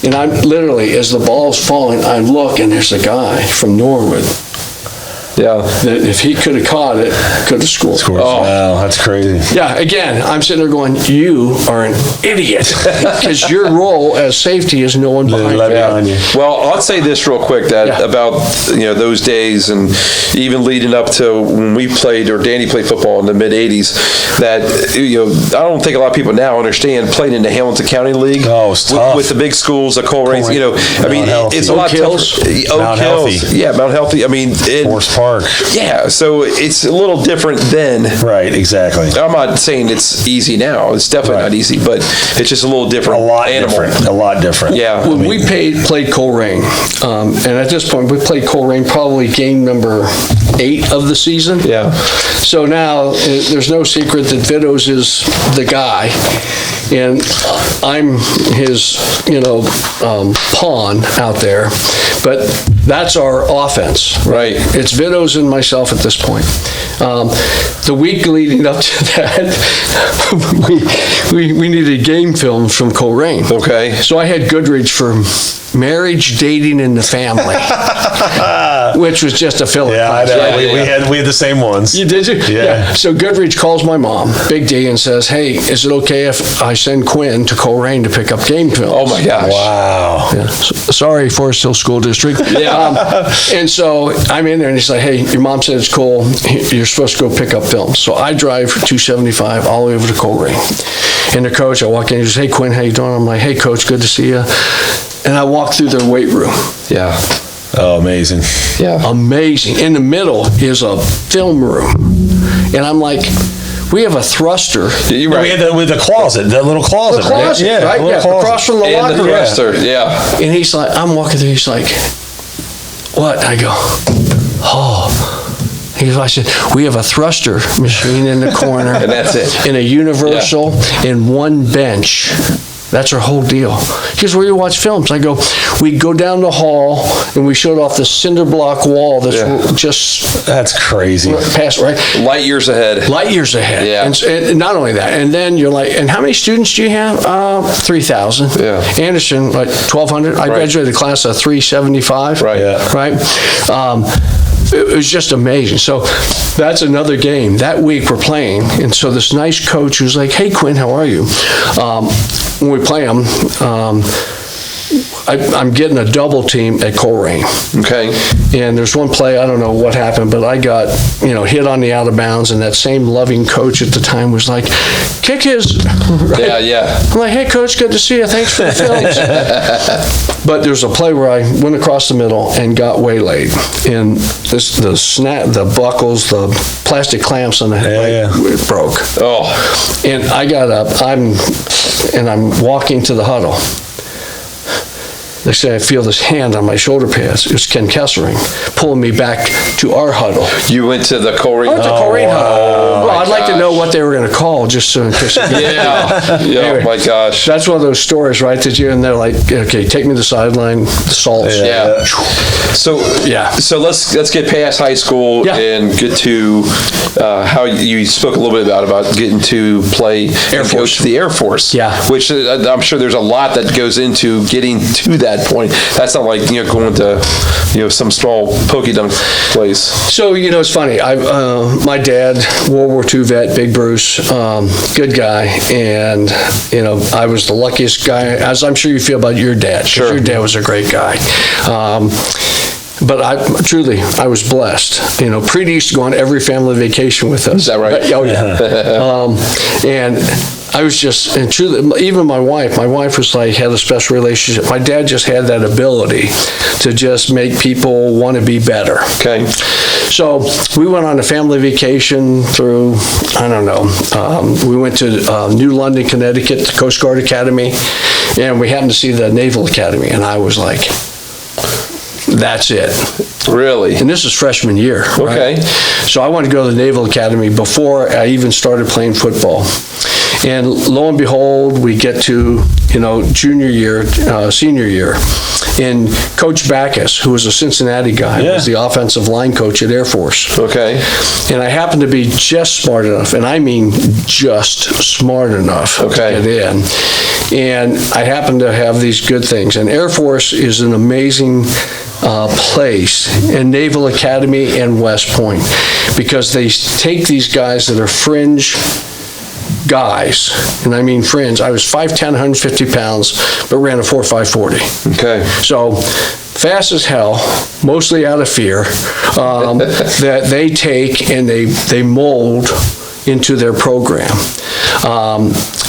And I'm literally, as the ball's falling, I look, and there's a guy from Norwood. Yeah. that if he could have caught it, could have scored. Oh, wow, that's crazy. Yeah, again, I'm sitting there going, you are an idiot, because your role as safety is no one behind you. Well, I'll say this real quick, that about those days, and even leading up to when we played, or Danny played football in the mid '80s, that I don't think a lot of people now understand, playing in the Hamilton County League. Oh, it's tough. With the big schools, the Colerains. I mean, it's a lot tougher. Mount Healthy. Yeah, Mount Healthy. I mean, Forest Park. Yeah, so it's a little different then. Right, exactly. I'm not saying it's easy now. It's definitely not easy, but it's just a little different. A lot different. Yeah. When we played Colerain, and at this point, we played Colerain probably game number 8 of the season. Yeah. So now, there's no secret that Vidos is the guy, and I'm his, pawn out there. But that's our offense. Right. It's Vidos and myself at this point. The week leading up to that, we needed game films from Colerain. Okay. So I had Goodrich for Marriage, Dating, and the Family, which was just a filler. Yeah, I know. We had the same ones. You did you? Yeah. So Goodrich calls my mom, Big D, and says, "Hey, is it okay if I send Quinn to Colerain to pick up game films?" Oh my gosh. Wow. Yeah. Sorry, Forest Hill School District. Yeah. And so I'm in there, and he's like, "Hey, your mom said it's cool. You're supposed to go pick up films." So I drive for 275 all the way over to Colerain. And the coach, I walk in, he says, "Hey, Quinn, how you doing?" I'm like, "Hey, coach, good to see you." And I walk through their weight room. Yeah. Oh, amazing. Yeah. Amazing. In the middle is a film room. And I'm like, we have a thruster. You're right. We had with the closet, that little closet. The closet, right? right? little Yeah, closet. across from the And locker the room. thruster, yeah. And he's like, I'm walking through, he's like, what? I go, oh. I said, we have a thruster machine in the corner. And that's it. And a universal and one bench. That's our whole deal. He goes, where you watch films? I go, we go down the hall and we showed off the cinder block wall that's just That's crazy. past, right? Light years ahead. Light years ahead. Yeah. And not only that, and then you're like, and how many students do you have? 3,000. Yeah. Anderson, like 1,200. I graduated class of 375. Right. Yeah. Right? It was just amazing. So that's another game. That week we're playing, and so this nice coach who's like, hey, Quinn, how are you? When we play them, I'm getting a double team at Colerain. Okay. And there's one play, I don't know what happened, but I got, hit on the out of bounds, and that same loving coach at the time was like, kick his. Right? Yeah, yeah. I'm like, hey, coach, good to see you. Thanks for the films. But there's a play where I went across the middle and got waylaid. And the buckles, the plastic clamps on the leg broke. Oh. And I got up, I'm walking to the huddle. They say I feel this hand on my shoulder pads. It was Ken Kessering pulling me back to our huddle. You went to the Colerain. I went to Colerain huddle. Well, I'd like to know what they were going to call just so in case. Yeah. Anyway, Oh my gosh. that's one of those stories, right? And they're like, okay, take me to the sideline, the salts. Yeah. So So let's get past high school and get to how you spoke a little bit about getting to play Air Force. The Air Force. Yeah. Which I'm sure there's a lot that goes into getting to that point. That's not like going to some small pokey dunk place. So it's funny. My dad, World War II vet, Big Bruce, good guy, and I was the luckiest guy, as I'm sure you feel about your dad. Sure. Your dad was a great guy. But I was blessed. Preet used to go on every family vacation with us. Is that right? Oh yeah. And I was just, and truly, even my wife was like, had a special relationship. My dad just had that ability to just make people want to be better. Okay. So we went on a family vacation through, I don't know, we went to New London, Connecticut, the Coast Guard Academy, and we happened to see the Naval Academy, and I was like, that's it. Really? And this is freshman year. Okay. Right? So I wanted to go to the Naval Academy before I even started playing football. And lo and behold, we get to, junior year, senior year. And Coach Backus, who was a Cincinnati guy, was the offensive line coach at Air Force. Okay. And I happened to be just smart enough, and I mean just smart enough to get in. And I happened to have these good things. And Air Force is an amazing place in Naval Academy and West Point, because they take these guys that are fringe guys, and I mean fringe. I was 5'10", 150 pounds, but ran a 4.5 40. Okay. So fast as hell, mostly out of fear, that they take and they mold into their program.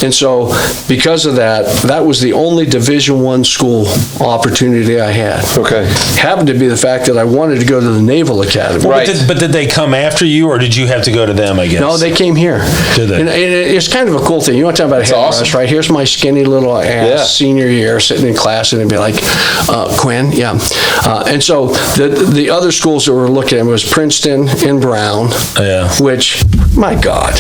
And so because of that, that was the only Division I school opportunity I had. Okay. Happened to be the fact that I wanted to go to the Naval Academy. Well, but did they come after you, or did you have to go to them, I guess? No, they came here. Did they? And it's kind of a cool thing. You want to talk about a head awesome. rush, right? Here's my skinny little ass senior year sitting in class, and they'd be like, Quinn, yeah. And so the other schools that we're looking at was Princeton and Brown, which, my God.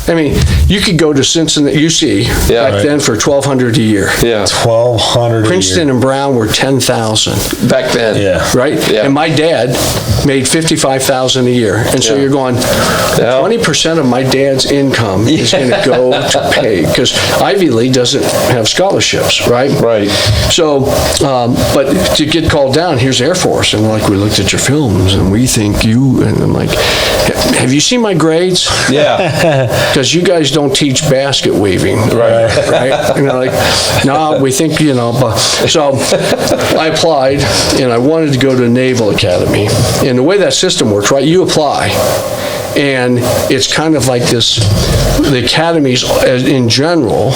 I mean, you could go to Cincinnati, UC, back then for $1,200 a year. Yeah. $1,200 a Princeton year. and Brown were $10,000. Back then. Yeah. Right? Yeah. And my dad made $55,000 a year. And so you're going, 20% of my dad's income is going to go to pay, because Ivy League doesn't have scholarships, right? Right. So, but to get called down, here's Air Force. And like, we looked at your films and we think you, and I'm like, have you seen my grades? Yeah. Because you guys don't teach basket weaving. Right. Right? And they're like, no, we think, but. So I applied, and I wanted to go to Naval Academy. And the way that system works, right, you apply. And it's kind of like this, the academies in general,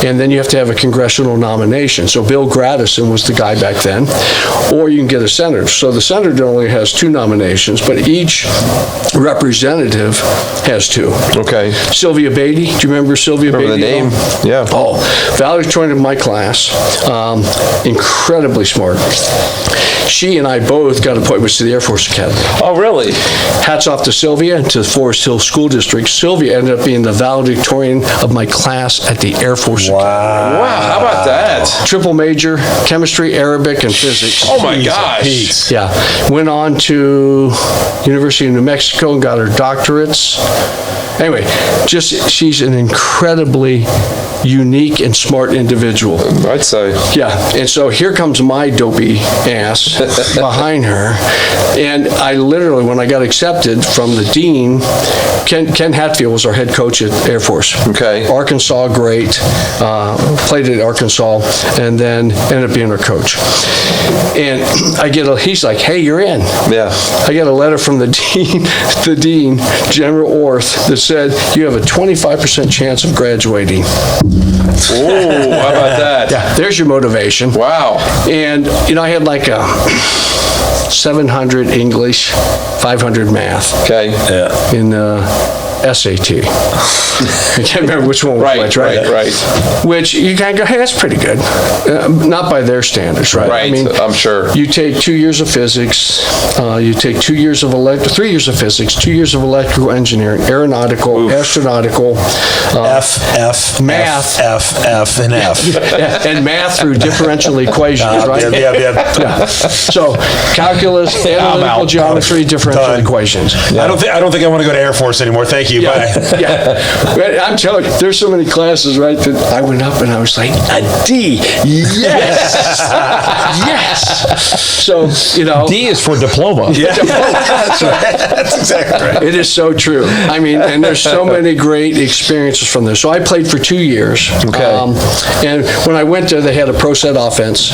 and then you have to have a congressional nomination. So Bill Gradison was the guy back then, or you can get a senator. So the senator only has 2 nominations, but each representative has 2. Okay. Sylvia Beatty, do you remember Sylvia Beatty? Remember the name? Yeah. Oh, valedictorian of my class, incredibly smart. She and I both got appointments to the Air Force Academy. Oh, really? Hats off to Sylvia and to the Forest Hill School District. Sylvia ended up being the valedictorian of my class at the Air Force Academy. Wow, how about that? Triple major, chemistry, Arabic, and physics. Oh my gosh. Yeah. Went on to University of New Mexico and got her doctorates. Anyway, she's an incredibly unique and smart individual. I'd say. Yeah, and so here comes my dopey ass behind her, and I literally, when I got accepted from the dean, Ken Hatfield was our head coach at Air Force. Okay. Arkansas, great, played at Arkansas, and then ended up being our coach. And he's like, hey, you're in. Yeah. I get a letter from the dean, General Orth, that said, you have a 25% chance of graduating. Oh, how about that? Yeah, there's your motivation. Wow. And, I had like a 700 English, 500 math. Okay. Yeah. In SAT. I can't remember which one was which, right? Right. Which you kind of go, hey, that's pretty good. Not by their standards, right? Right, I mean, I'm sure. You take 2 years of physics, you take 3 years of physics, 2 years of electrical engineering, aeronautical, astronautical, math, F, and F. and math through differential equations, right? Yeah. So calculus, analytical geometry, differential equations. Yeah. I don't think I want to go to Air Force anymore. Thank you. Bye. Yeah. I'm telling you, there's so many classes, right, that I went up and I was like, a D. Yes. Yes. So, D is for diploma. Yeah. That's right. That's exactly right. It is so true. I mean, and there's so many great experiences from this. So I played for 2 years. Okay. And when I went there, they had a pro set offense.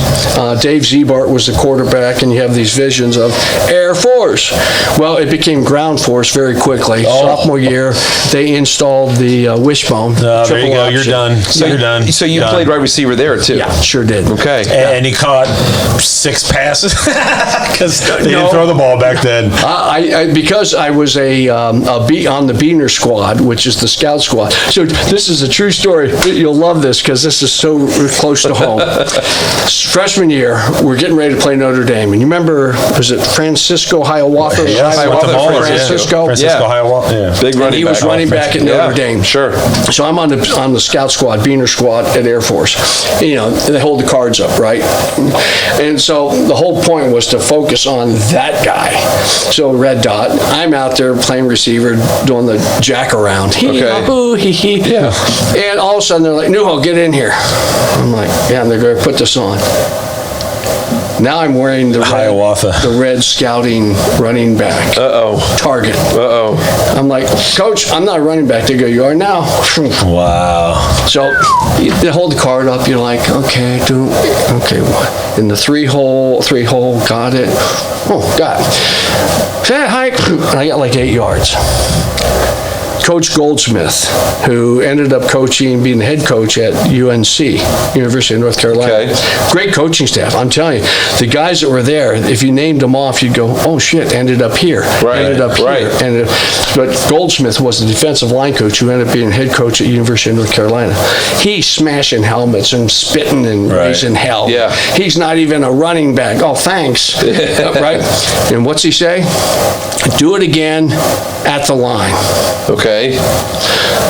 Dave Zebart was the quarterback, and you have these visions of Air Force. Well, it became ground force very quickly. Sophomore year, they installed the wishbone. There you go. You're done. You're done. So you played right receiver there, too? Yeah, sure did. Okay. And he caught 6 passes because they didn't throw the ball back then. Because I was on the Beaner squad, which is the scout squad. So this is a true story. You'll love this because this is so close to home. Freshman year, we're getting ready to play Notre Dame. And you remember, was it Francisco Hiawatha? Yes, Francisco. Francisco Hiawatha. Yeah. Big running back. He was running back at Notre Dame. Sure. So I'm on the scout squad, Beaner squad at Air Force. They hold the cards up, right? And so the whole point was to focus on that guy. So red dot, I'm out there playing receiver, doing the jack around. Boo, hee, hee. Yeah. And all of a sudden they're like, Newhall, get in here. I'm like, yeah, and they're going to put this on. Now I'm wearing the red scouting running back. Target. I'm like, Coach, I'm not a running back. They go, you are now. Wow. So you hold the card up. You're like, okay, what? In the three hole, got it. Oh, got it. Say hi. And I got like 8 yards. Coach Goldsmith, who ended up being the head coach at UNC, University of North Carolina. Okay. Great coaching staff. I'm telling you, the guys that were there, if you named them off, you'd go, oh shit, ended up here. Ended up here. But Goldsmith was the defensive line coach who ended up being head coach at University of North Carolina. He's smashing helmets and spitting and raising hell. Yeah. He's not even a running back. Oh, thanks. Right? And what's he say? Do it again at the line. Okay.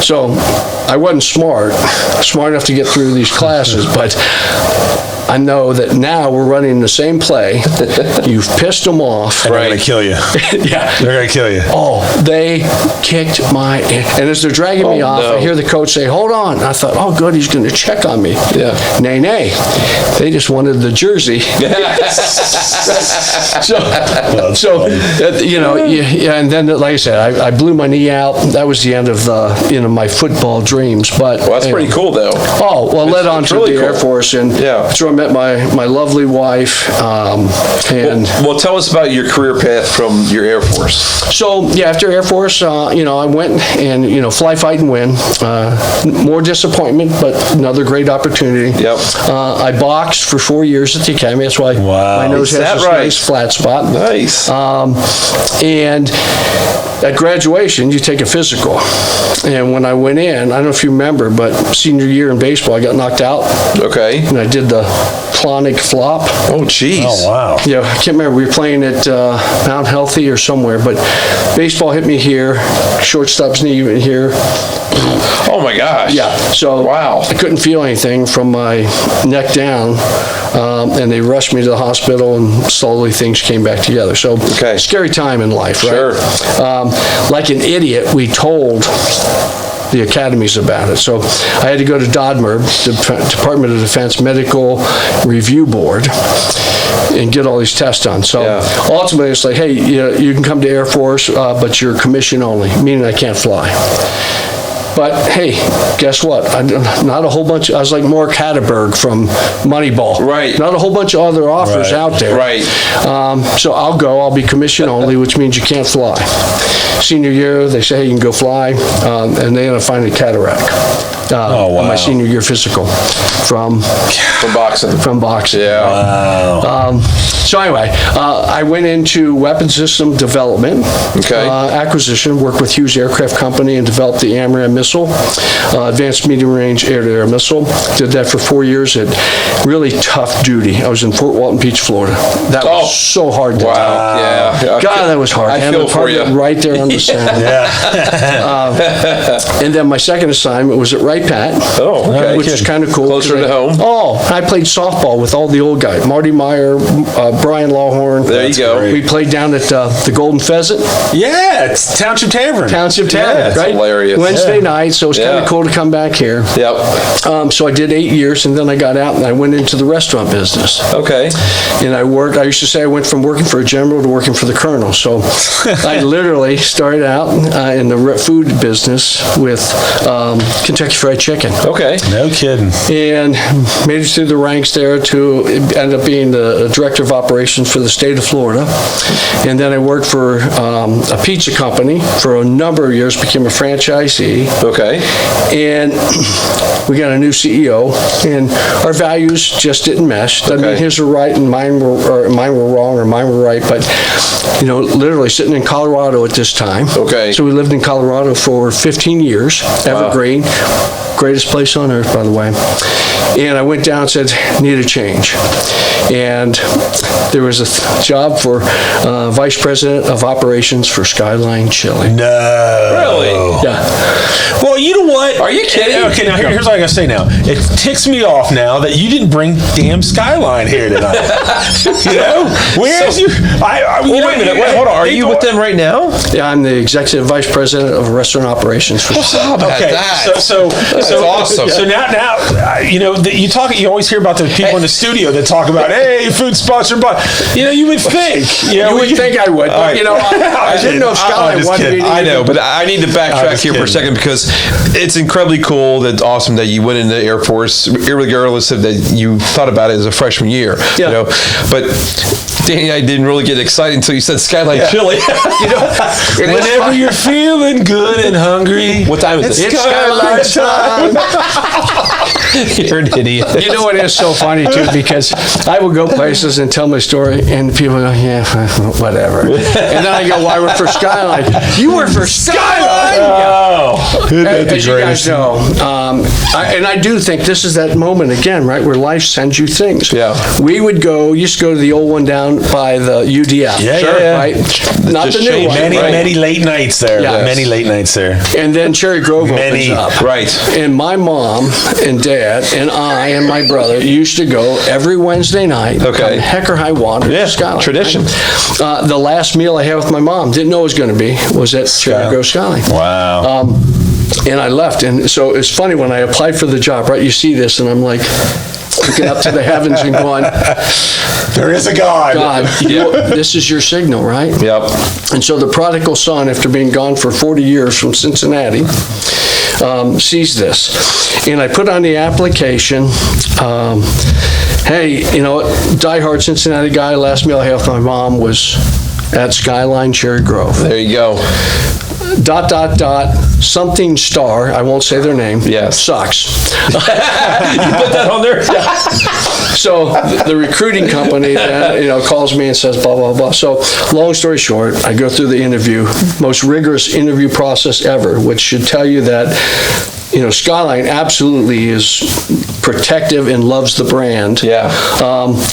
So I wasn't smart enough to get through these classes, but I know that now we're running the same play. You've pissed them off. And they're going to kill you. Yeah. They're going to kill you. Oh, they kicked my... And as they're dragging me off, I hear the coach say, hold on. I thought, oh, good, he's going to check on me. Yeah. Nay. They just wanted the jersey. And then, like I said, I blew my knee out. That was the end of my football dreams. But well, that's pretty cool, though. Oh, well, led on to the Air Force. And that's where I met my lovely wife. Well, tell us about your career path from your Air Force. So, after Air Force, I went and, fly, fight, and win. More disappointment, but another great opportunity. Yep. I boxed for 4 years at the Academy. That's why my nose has this nice flat spot. Nice. And at graduation, you take a physical. And when I went in, I don't know if you remember, but senior year in baseball, I got knocked out. Okay. And I did the clonic flop. Oh, jeez. Oh, wow. Yeah, I can't remember. We were playing at Mount Healthy or somewhere, but baseball hit me here, shortstop's knee went here. Oh, my gosh. Yeah, so I couldn't feel anything from my neck down, and they rushed me to the hospital, and slowly things came back together. So, scary time in life, right? Sure. Like an idiot, we told the academies about it. So I had to go to DODMER, the Department of Defense Medical Review Board, and get all these tests done. So ultimately it's like, hey, you can come to Air Force, but you're commission only, meaning I can't fly. But hey, guess what? Not a whole bunch. I was like Mark Hatterberg from Moneyball. Right. Not a whole bunch of other offers out there. Right. So I'll be commission only, which means you can't fly. Senior year, they say, hey, you can go fly, and they end up finding a cataract. On my senior year physical from boxing. From boxing. Yeah. Wow. So anyway, I went into weapon system development, acquisition, worked with Hughes Aircraft Company and developed the AMRAAM missile, advanced medium range air-to-air missile. Did that for 4 years at really tough duty. I was in Fort Walton Beach, Florida. That was so hard to do. Yeah. God, that was hard. I feel for you. Right there on the sand. And then my second assignment was at Wright Pat, which is kind of cool. Closer to home. I played softball with all the old guys. Marty Meyer, Brian Lawhorn. There you go. We played down at the Golden Pheasant. Yeah, it's Township Tavern. Township Tavern, right? Hilarious. Wednesday night, so it's kind of cool to come back here. Yep. So I did 8 years, and then I got out and I went into the restaurant business. Okay. And I used to say I went from working for a general to working for the colonel. So I literally started out in the food business with Kentucky Fried Chicken. Okay. No kidding. And made it through the ranks there to end up being the director of operations for the state of Florida. And then I worked for a pizza company for a number of years, became a franchisee. Okay. And we got a new CEO, and our values just didn't mesh. Doesn't mean his were right and mine were wrong or mine were right, but literally sitting in Colorado at this time. Okay. So we lived in Colorado for 15 years, evergreen. Greatest place on earth, by the way. And I went down and said, need a change. And there was a job for Vice President of Operations for Skyline Chili. No. Really? Yeah. Well, you know what? Are you kidding? Okay, now here's what I gotta say now. It ticks me off now that you didn't bring damn Skyline here tonight. Where's you? Wait a minute. Wait, hold on. Are you with them right now? Yeah, I'm the executive vice president of restaurant operations. How about that? So awesome. So now, you always hear about the people in the studio that talk about, hey, food sponsored by. You would think. You would think I would, but I didn't know if Skyline wanted me to. I know, but I need to backtrack here for a second because it's incredibly cool. That's awesome that you went into the Air Force, regardless of that you thought about it as a freshman year. Yeah. But Danny, I didn't really get excited until you said Skyline Chili. Whenever you're feeling good and hungry, what time is it? It's Skyline time. You're an idiot. You know, it is so funny too because I would go places and tell my story, and people go, "Yeah, whatever." And then I go, "Well, I work for Skyline." You work for Skyline? Oh, As you guys know, and I do think this is that moment again, right, where life sends you things. Yeah. We used to go to the old one down by the UDF. Yeah. Right? Not the new one. Many late nights there. Yes. Many late nights there. And then Cherry Grove opens up. Right. And my mom and dad and I and my brother used to go every Wednesday night. Okay. Come heck or high water. Yeah, to Skyline. tradition. The last meal I had with my mom, didn't know it was going to be, was at Cherry Grove Skyline. Wow. And I left. And so it's funny when I applied for the job, right? You see this and I'm like looking up to the heavens and going, there is a God. This is your signal, right? Yep. And so the prodigal son, after being gone for 40 years from Cincinnati, sees this. And I put on the application, hey, diehard Cincinnati guy, last meal I had with my mom was at Skyline Cherry Grove. There you go. ... something star, I won't say their name. Yes. Sucks. You put that on there? Yeah. So the recruiting company then, calls me and says blah, blah, blah. So long story short, I go through the interview, most rigorous interview process ever, which should tell you that Skyline absolutely is protective and loves the brand. Yeah.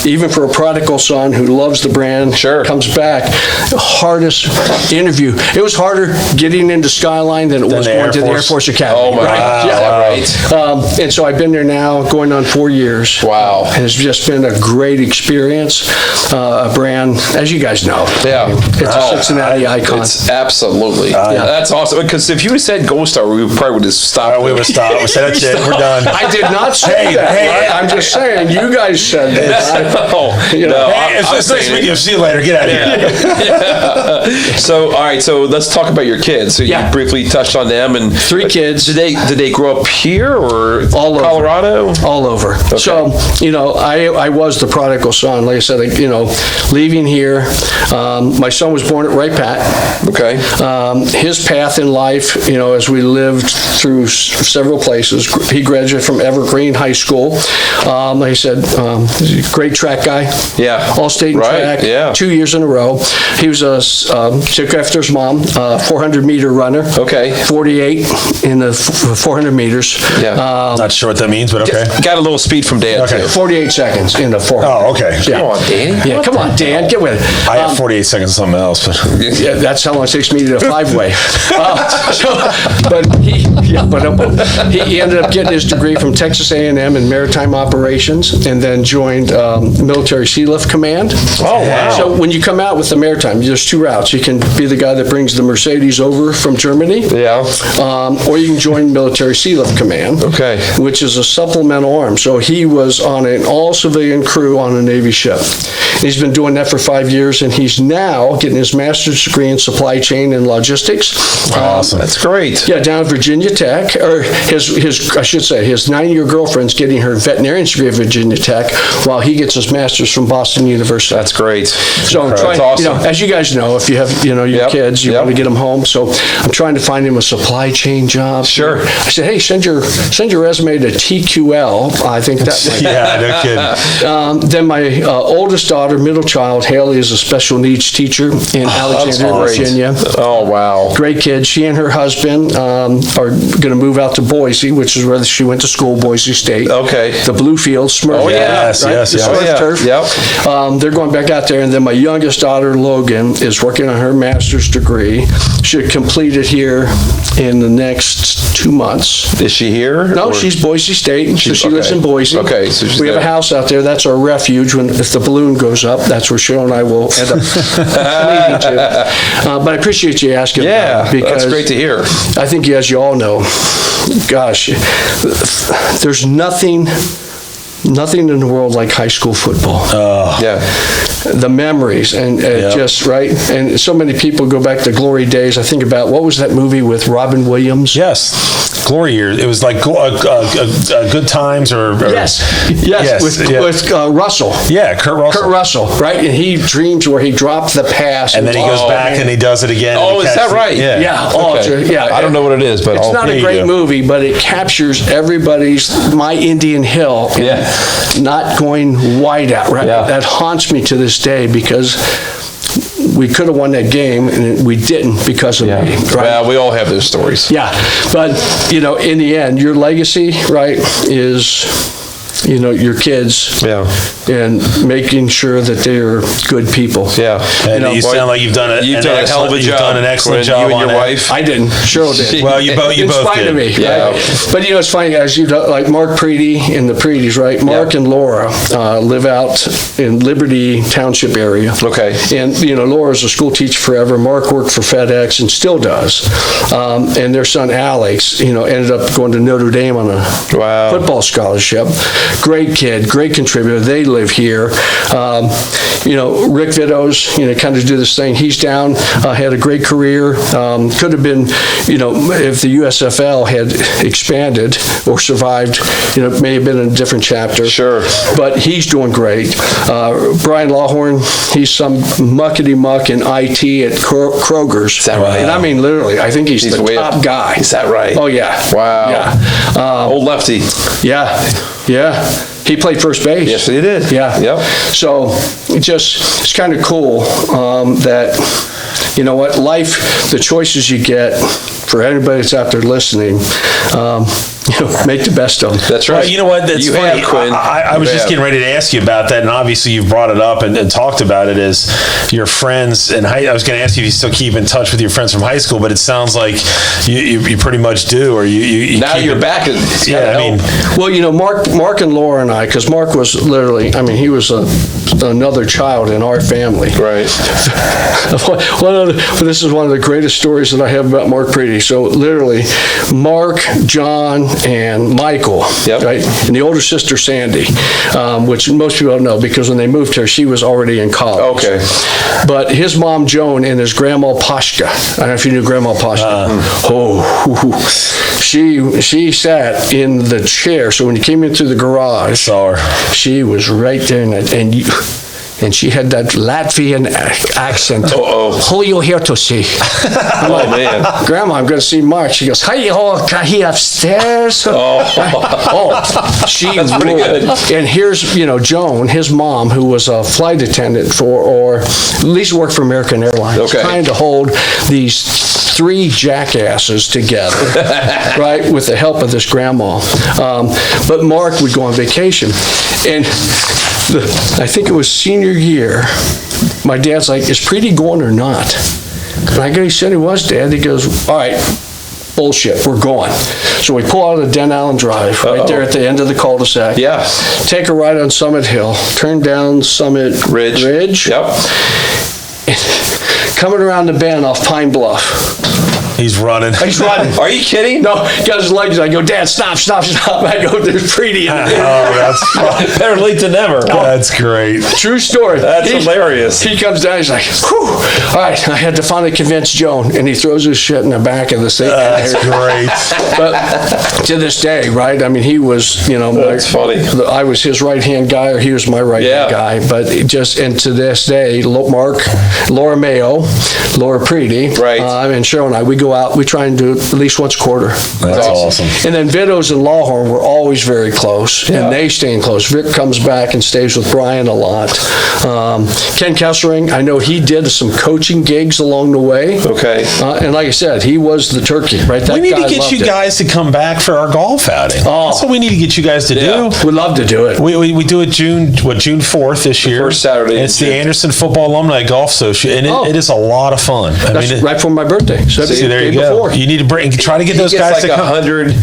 Even for a prodigal son who loves the brand, sure, comes back. Hardest interview. It was harder getting into Skyline than it was going to the Air Force Academy. Oh my God. Yeah. Right. And so I've been there now going on 4 years. Wow. And it's just been a great experience. A brand, as you guys know. Yeah. It's a Cincinnati icon. It's absolutely. That's awesome. Because if you had said Gold Star, we probably would have stopped. We would stop. We said, that's it. We're done. I did not say that. Right? I'm just saying, you guys said that. It's nice meeting you. See you later. Get out of here. Yeah. So, all right. So let's talk about your kids. So you briefly touched on them, and 3 kids. Did they grow up here or all over Colorado? All over. Okay. So I was the prodigal son. Like I said, leaving here. My son was born at Wright Pat. Okay. His path in life, as we lived through several places. He graduated from Evergreen High School. Like I said, great track guy. Yeah. All-state in track. Yeah. 2 years in a row. He was took after his mom, 400-meter runner. Okay. 48 in the 400 meters. Yeah. Not sure what that means, but okay. Got a little speed from Dad, too. 48 seconds in the 400. Oh, okay. Yeah. Come on, Danny. Yeah, come on, Dan. Get with it. I have 48 seconds of something else. But yeah, that's how long it takes me to do a 5-way. But he ended up getting his degree from Texas A&M in maritime operations and then joined Military Sea Lift Command. Oh, wow. So when you come out with the maritime, there's 2 routes. You can be the guy that brings the Mercedes over from Germany. Yeah. Or you can join Military Sea Lift Command. Okay. Which is a supplemental arm. So he was on an all-civilian crew on a Navy ship. He's been doing that for 5 years, and he's now getting his master's degree in supply chain and logistics. Awesome. That's great. Yeah, down at Virginia Tech, or his 9-year girlfriend's getting her veterinarian degree at Virginia Tech, while he gets his master's from Boston University. That's great. So I'm trying, awesome. as you guys know, if you have, your kids, you want to get them home. So I'm trying to find him a supply chain job. Sure. I said, hey, send your resume to TQL. I think that. Yeah, no kidding. Then my oldest daughter, middle child, Haley, is a special needs teacher in Alexandria, Virginia. Oh, wow. Great kid. She and her husband are going to move out to Boise, which is where she went to school, Boise State. Okay. The Bluefield, Smurf. Oh, yeah. Yes. The Smurf turf. Yep. They're going back out there, and then my youngest daughter, Logan, is working on her master's degree. She complete it here in the next 2 months. Is she here? No, or- she's Boise State, so she lives okay. in Boise. Okay, so she's we have there. a house out there. That's our refuge. If the balloon goes up, that's where Cheryl and I will end up leaving to. But I appreciate you asking. Yeah, that because that's great to hear. I think, as you all know, gosh, there's nothing in the world like high school football. Yeah. The memories and just right, and so many people go back to glory days. I think about, what was that movie with Robin Williams? Yes, glory years. It was like good times or Yes, with Russell. Yeah, Kurt Russell, right? And he dreams where he dropped the pass, and then he goes back and he does it again. Oh, is that right? Yeah. Okay. I don't know what it is, but it's not a great movie, but it captures everybody's My Indian Hill. And not going wide out, right? Yeah. That haunts me to this day because we could have won that game and we didn't because of me. Right? Well, we all have those stories. Yeah, but in the end, your legacy, right, is your kids. Yeah. And making sure that they're good people. Yeah. And you sound like you've done a hell of a job. You've done an excellent job. You and your wife. I didn't. Cheryl did. Well, you both did. Of me. Yeah. Right? But it's funny, guys. Like Mark Preedy and the Preedys, right? Mark and Laura live out in Liberty Township area. Okay. And Laura's a school teacher forever. Mark worked for FedEx and still does. And their son Alex, ended up going to Notre Dame on a football scholarship. Great kid, great contributor. They live here. Rick Vittos, kind of do this thing. He's down, had a great career. Could have been, if the USFL had expanded or survived, may have been in a different chapter. Sure. But he's doing great. Brian Lawhorn, he's some muckety-muck in IT at Kroger's. Is that right? And I mean, literally, I think he's the top guy. Is that right? Oh, yeah. Wow. Yeah. Old lefty. Yeah. He played first base. Yes, he did. Yeah. Yep. So it's kind of cool that, life, the choices you get, for anybody that's out there listening, make the best of them. That's right. Well, you know what? That's you funny. Have, Quinn. I was just getting ready to ask you about that, and obviously you've brought it up and talked about it as your friends. And I was going to ask you if you still keep in touch with your friends from high school, but it sounds like you pretty much do, or you now you're back. Well, Mark and Laura and I, because Mark was literally, he was another child in our family. Right. This is one of the greatest stories that I have about Mark Preedy. So literally, Mark, John, and Michael, right? And the older sister, Sandy, which most people don't know because when they moved here, she was already in college. Okay. But his mom, Joan, and his grandma, Pashka. I don't know if you knew Grandma Pashka. She sat in the chair. So when you came in through the garage, saw her. She was right there, and she had that Latvian accent. Who are you here to see? I'm like, man. Grandma, I'm going to see Mark. She goes, hey, can he upstairs? She That's pretty good. And here's, Joan, his mom, who was a flight attendant or at least worked for American Airlines, trying to hold these three jackasses together, right, with the help of this grandma. But Mark would go on vacation. And I think it was senior year, my dad's like, is Preedy going or not? And I go, he said he was, Dad. He goes, all right, bullshit, we're going. So we pull out of the Den Allen Drive, right there at the end of the cul-de-sac. Yeah. Take a ride on Summit Hill, turn down Summit Ridge. Yep. Coming around the bend off Pine Bluff. He's running. Are you kidding? No, he got his legs. I go, Dad, stop. I go, there's Preedy in there. Oh, that's fun. Better late than never. That's great. True story. That's hilarious. He comes down, he's like, whew. All right, I had to finally convince Joan, and he throws his shit in the back of the seat. That's great. But to this day, right, he was, That's funny. I was his right-hand guy, or he was my right-hand guy. But and to this day, Mark, Laura Mayo, Laura Preedy, right. And Cheryl and I, we go go out. We try and do it at least once a quarter. That's awesome. And then Viddo's and Lawhorn were always very close, and they staying close. Vic comes back and stays with Brian a lot. Ken Kessering, I know he did some coaching gigs along the way. Okay. And like I said, he was the turkey, right? That We need guy to get loved you it. guys to come back for our golf outing. That's what we need to get you guys to do. We'd love to do it. We do it June 4th this year. first Saturday in It's the June. Anderson Football Alumni Golf Association, and it is a lot of fun. That's right for my birthday. So See, there you go. before. You need to try to get those He gets guys like to come. 100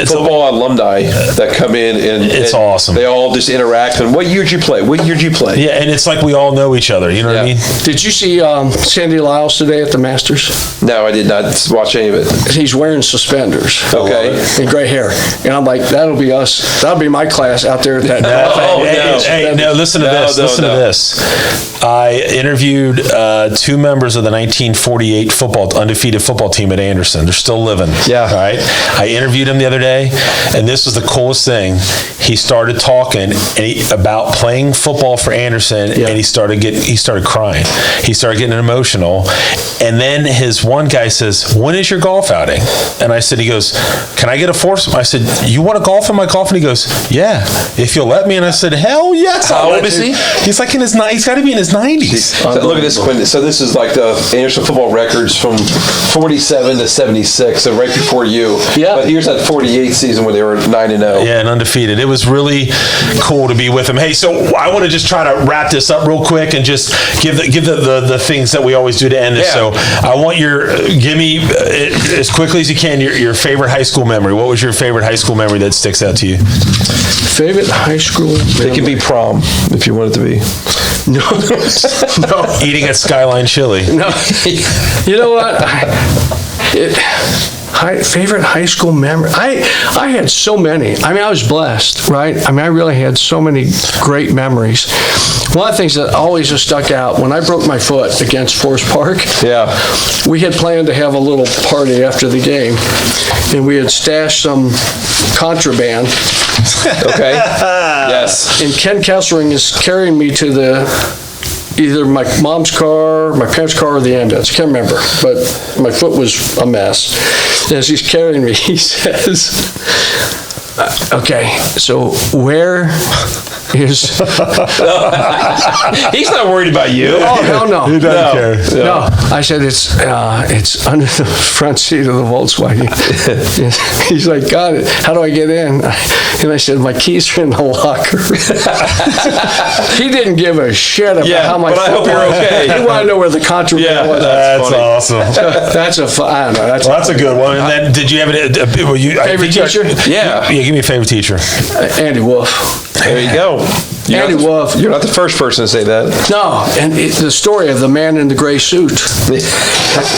football alumni that come in, and It's awesome. They all just interact. And what year did you play? What year did you play? Yeah, and it's like we all know each other. You know what I Yeah. mean? Did you see Sandy Lyles today at the Masters? No, I did not watch any of it. He's wearing suspenders. Okay. And gray hair. And I'm like, that'll be us. That'll be my class out there at that. Listen to this. Listen to this. I interviewed 2 members of the 1948 undefeated football team at Anderson. They're still living. Yeah. Right. I interviewed him the other day, and this was the coolest thing. He started talking about playing football for Anderson, and he started crying. He started getting emotional, and then his one guy says, "When is your golf outing?" And I said, he goes, "Can I get a foursome?" I said, "You want to golf in my golf?" And he goes, "Yeah, if you'll let me." And I said, "Hell yes." How old is he? He's like he's got to be in his 90s. So look at this, Quinn. So this is like the Anderson football records from 47 to 76, so right before you. Yeah. But here's that 48 season where they were 9-0. Yeah, and undefeated. It was really cool to be with him. Hey, so I want to just try to wrap this up real quick and just give the things that we always do to end this. Yeah. So I want give me as quickly as you can your favorite high school memory. What was your favorite high school memory that sticks out to you? Favorite high school? It can be prom if you want it to be. No. Eating at Skyline Chili. No. You know what? Favorite high school memory? I had so many. I mean, I was blessed, right? I mean, I really had so many great memories. One of the things that always has stuck out, when I broke my foot against Forest Park, we had planned to have a little party after the game, and we had stashed some contraband. Okay. Yes. And Ken Kessering is carrying me to either my mom's car, my parents' car, or the ambulance. I can't remember, but my foot was a mess. And as he's carrying me, he says, "Okay, so where is..." He's not worried about you. Oh, hell no. He doesn't care. No, I said, it's under the front seat of the Volkswagen. He's like, "Got it. How do I get in?" And I said, "My keys are in the locker." He didn't give a shit about how my but I hope you're okay. He wanted to know where the contraband was. That's funny. awesome. I don't know. That's a good one. And then, did you have Favorite teacher? Yeah. Give me a favorite teacher. Andy Wolf. There you go. Andy Wolf. You're not the first person to say that. No, and the story of the man in the gray suit.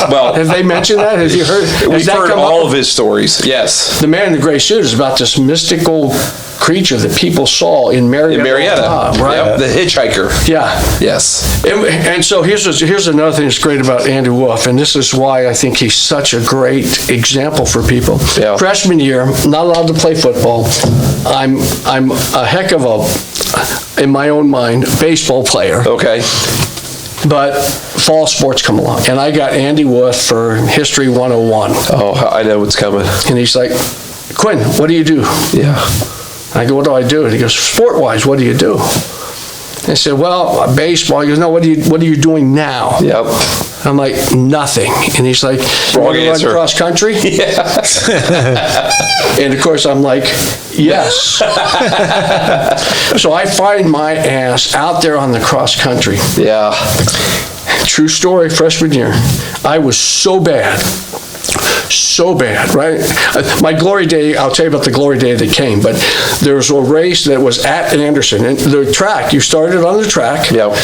Well, Have they mentioned that? Have you heard? Has we've that heard come all up? of his stories. Yes. The man in the gray suit is about this mystical creature that people saw in Marietta. In Marietta. Right? Yep, the hitchhiker. Yeah. Yes. And so here's another thing that's great about Andy Wolf, and this is why I think he's such a great example for people. Yeah. Freshman year, not allowed to play football. I'm a heck of a, in my own mind, baseball player. Okay. But fall sports come along, and I got Andy Wolf for History 101. Oh, I know what's coming. And he's like, "Quinn, what do you do?" Yeah. I go, "What do I do?" And he goes, "Sport-wise, what do you do?" I said, "Well, baseball." He goes, "No, what are you doing now?" Yep. I'm like, "Nothing." And he's like, "You Wrong want to run answer. cross country?" Yeah. And of course, I'm like, "Yes." So I find my ass out there on the cross country. Yeah. True story, freshman year. I was so bad, right? My glory day, I'll tell you about the glory day that came, but there was a race that was at Anderson. And the track, you started on the track. Yep.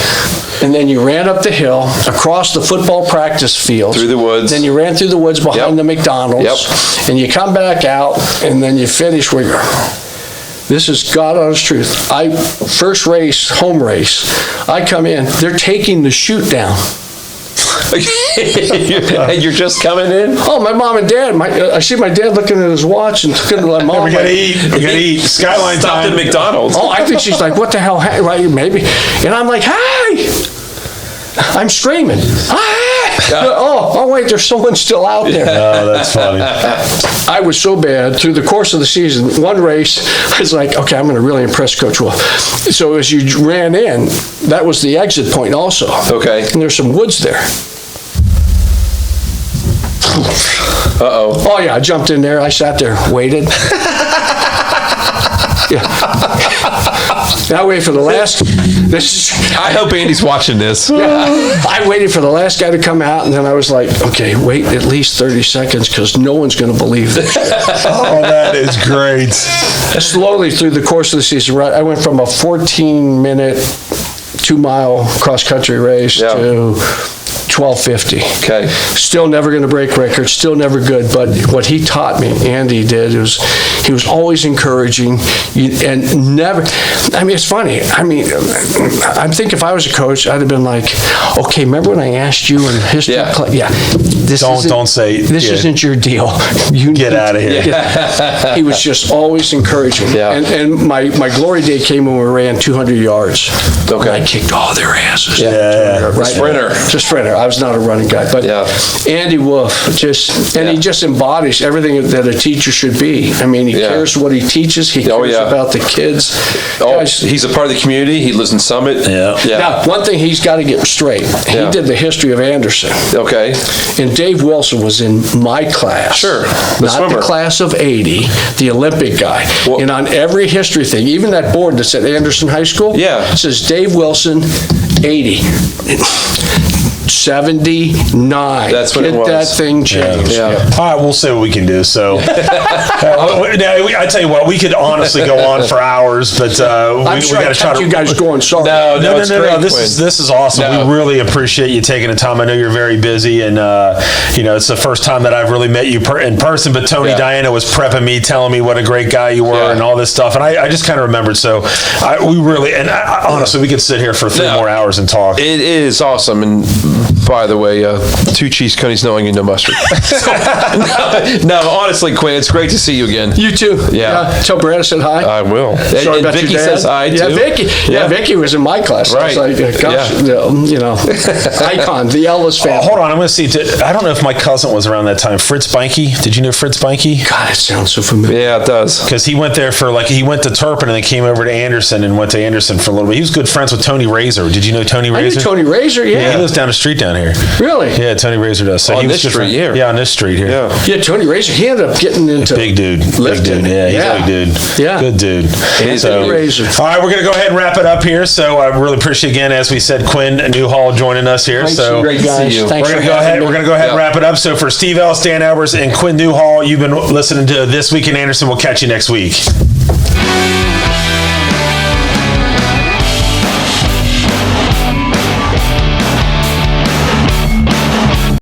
And then you ran up the hill, across the football practice field. Through the woods. Then you ran through the woods behind the McDonald's. Yep. And you come back out, and then you finish where you're... This is God honest truth. First race, home race, I come in, they're taking the chute down. And you're just coming in? Oh, my mom and dad. I see my dad looking at his watch and looking at my mom. We gotta eat. We gotta eat. Skyline Stopped time. at McDonald's. Oh, I think she's like, "What the hell?" Right? Maybe. And I'm like, "Hey!" I'm screaming. "Hey!" Oh, wait, there's someone still out there. Oh, that's funny. I was so bad through the course of the season. One race, I was like, okay, I'm going to really impress Coach Wolf. So as you ran in, that was the exit point also. Okay. And there's some woods there. Uh-oh. Oh, yeah, I jumped in there. I sat there, waited. I waited for the last. I hope Andy's watching this. Yeah, I waited for the last guy to come out, and then I was like, okay, wait at least 30 seconds because no one's going to believe this. Oh, that is great. Slowly through the course of the season, I went from a 14-minute, 2-mile cross-country race to 12:50. Okay. Still never going to break records, still never good, but what he taught me, Andy did, was he was always encouraging and never, I mean, it's funny. I mean, I think if I was a coach, I'd have been like, okay, remember when I asked you in history class? Yeah. Don't say this isn't your deal. You get out of here. He was just always encouraging. Yeah. And my glory day came when we ran 200 yards. Okay. And I kicked all their asses. Yeah. Right? Sprinter. Just sprinter. I was not a running guy, but Andy Wolf he just embodies everything that a teacher should be. I mean, he cares what he teaches. He cares about the kids. Guys, he's a part of the community. He lives in Summit. Yeah. Now, one thing he's got to get straight. He did the history of Anderson. Okay. And Dave Wilson was in my class. Sure. Not the class of 80, the Olympic guy. Well, and on every history thing, even that board that said Anderson High School, says Dave Wilson, 80. 79. That's what it was. Get that thing changed. Yeah. All right, we'll see what we can do. So, I tell you what, we could honestly go on for hours, but we got to try to. You guys going? Sorry. No. This is awesome. We really appreciate you taking the time. I know you're very busy, and it's the first time that I've really met you in person. But Tony Diana was prepping me, telling me what a great guy you were, and all this stuff, and I just kind of remembered. So honestly, we could sit here for 3 more hours and talk. It is awesome, and by the way, 2 cheese conies, no onion, no mustard. No, honestly, Quinn, it's great to see you again. You too. Yeah. Tell Brad I said hi. I will. Sorry and about Vicky your dad. says hi, too. Yeah, Vicky. Yeah, Vicky was in my class. Right. I was like, gosh, icon, the Ellis family. Hold on, I'm going to see. I don't know if my cousin was around that time. Fritz Beinke. Did you know Fritz Beinke? God, it sounds so familiar. Yeah, it does. Because he went there he went to Turpin and then came over to Anderson and went to Anderson for a little bit. He was good friends with Tony Razor. Did you know Tony Razor? I knew Tony Razor, Yeah, he lives down the street down here. Really? Yeah, Tony Razor does. So on he was this street here. Yeah, on this street here. Yeah, Tony Razor. He ended up getting into big dude. lifting. Big dude. Yeah, he's a big dude. Yeah. Good dude. Tony Razor. All right, we're going to go ahead and wrap it up here. So I really appreciate, again, as we said, Quinn Newhall joining us here. Great guys. Thanks We're for going to go ahead and wrap it up. So for Steve Ellis, Dan Albers, and Quinn Newhall, you've been listening to This Week in Anderson. We'll catch you next week.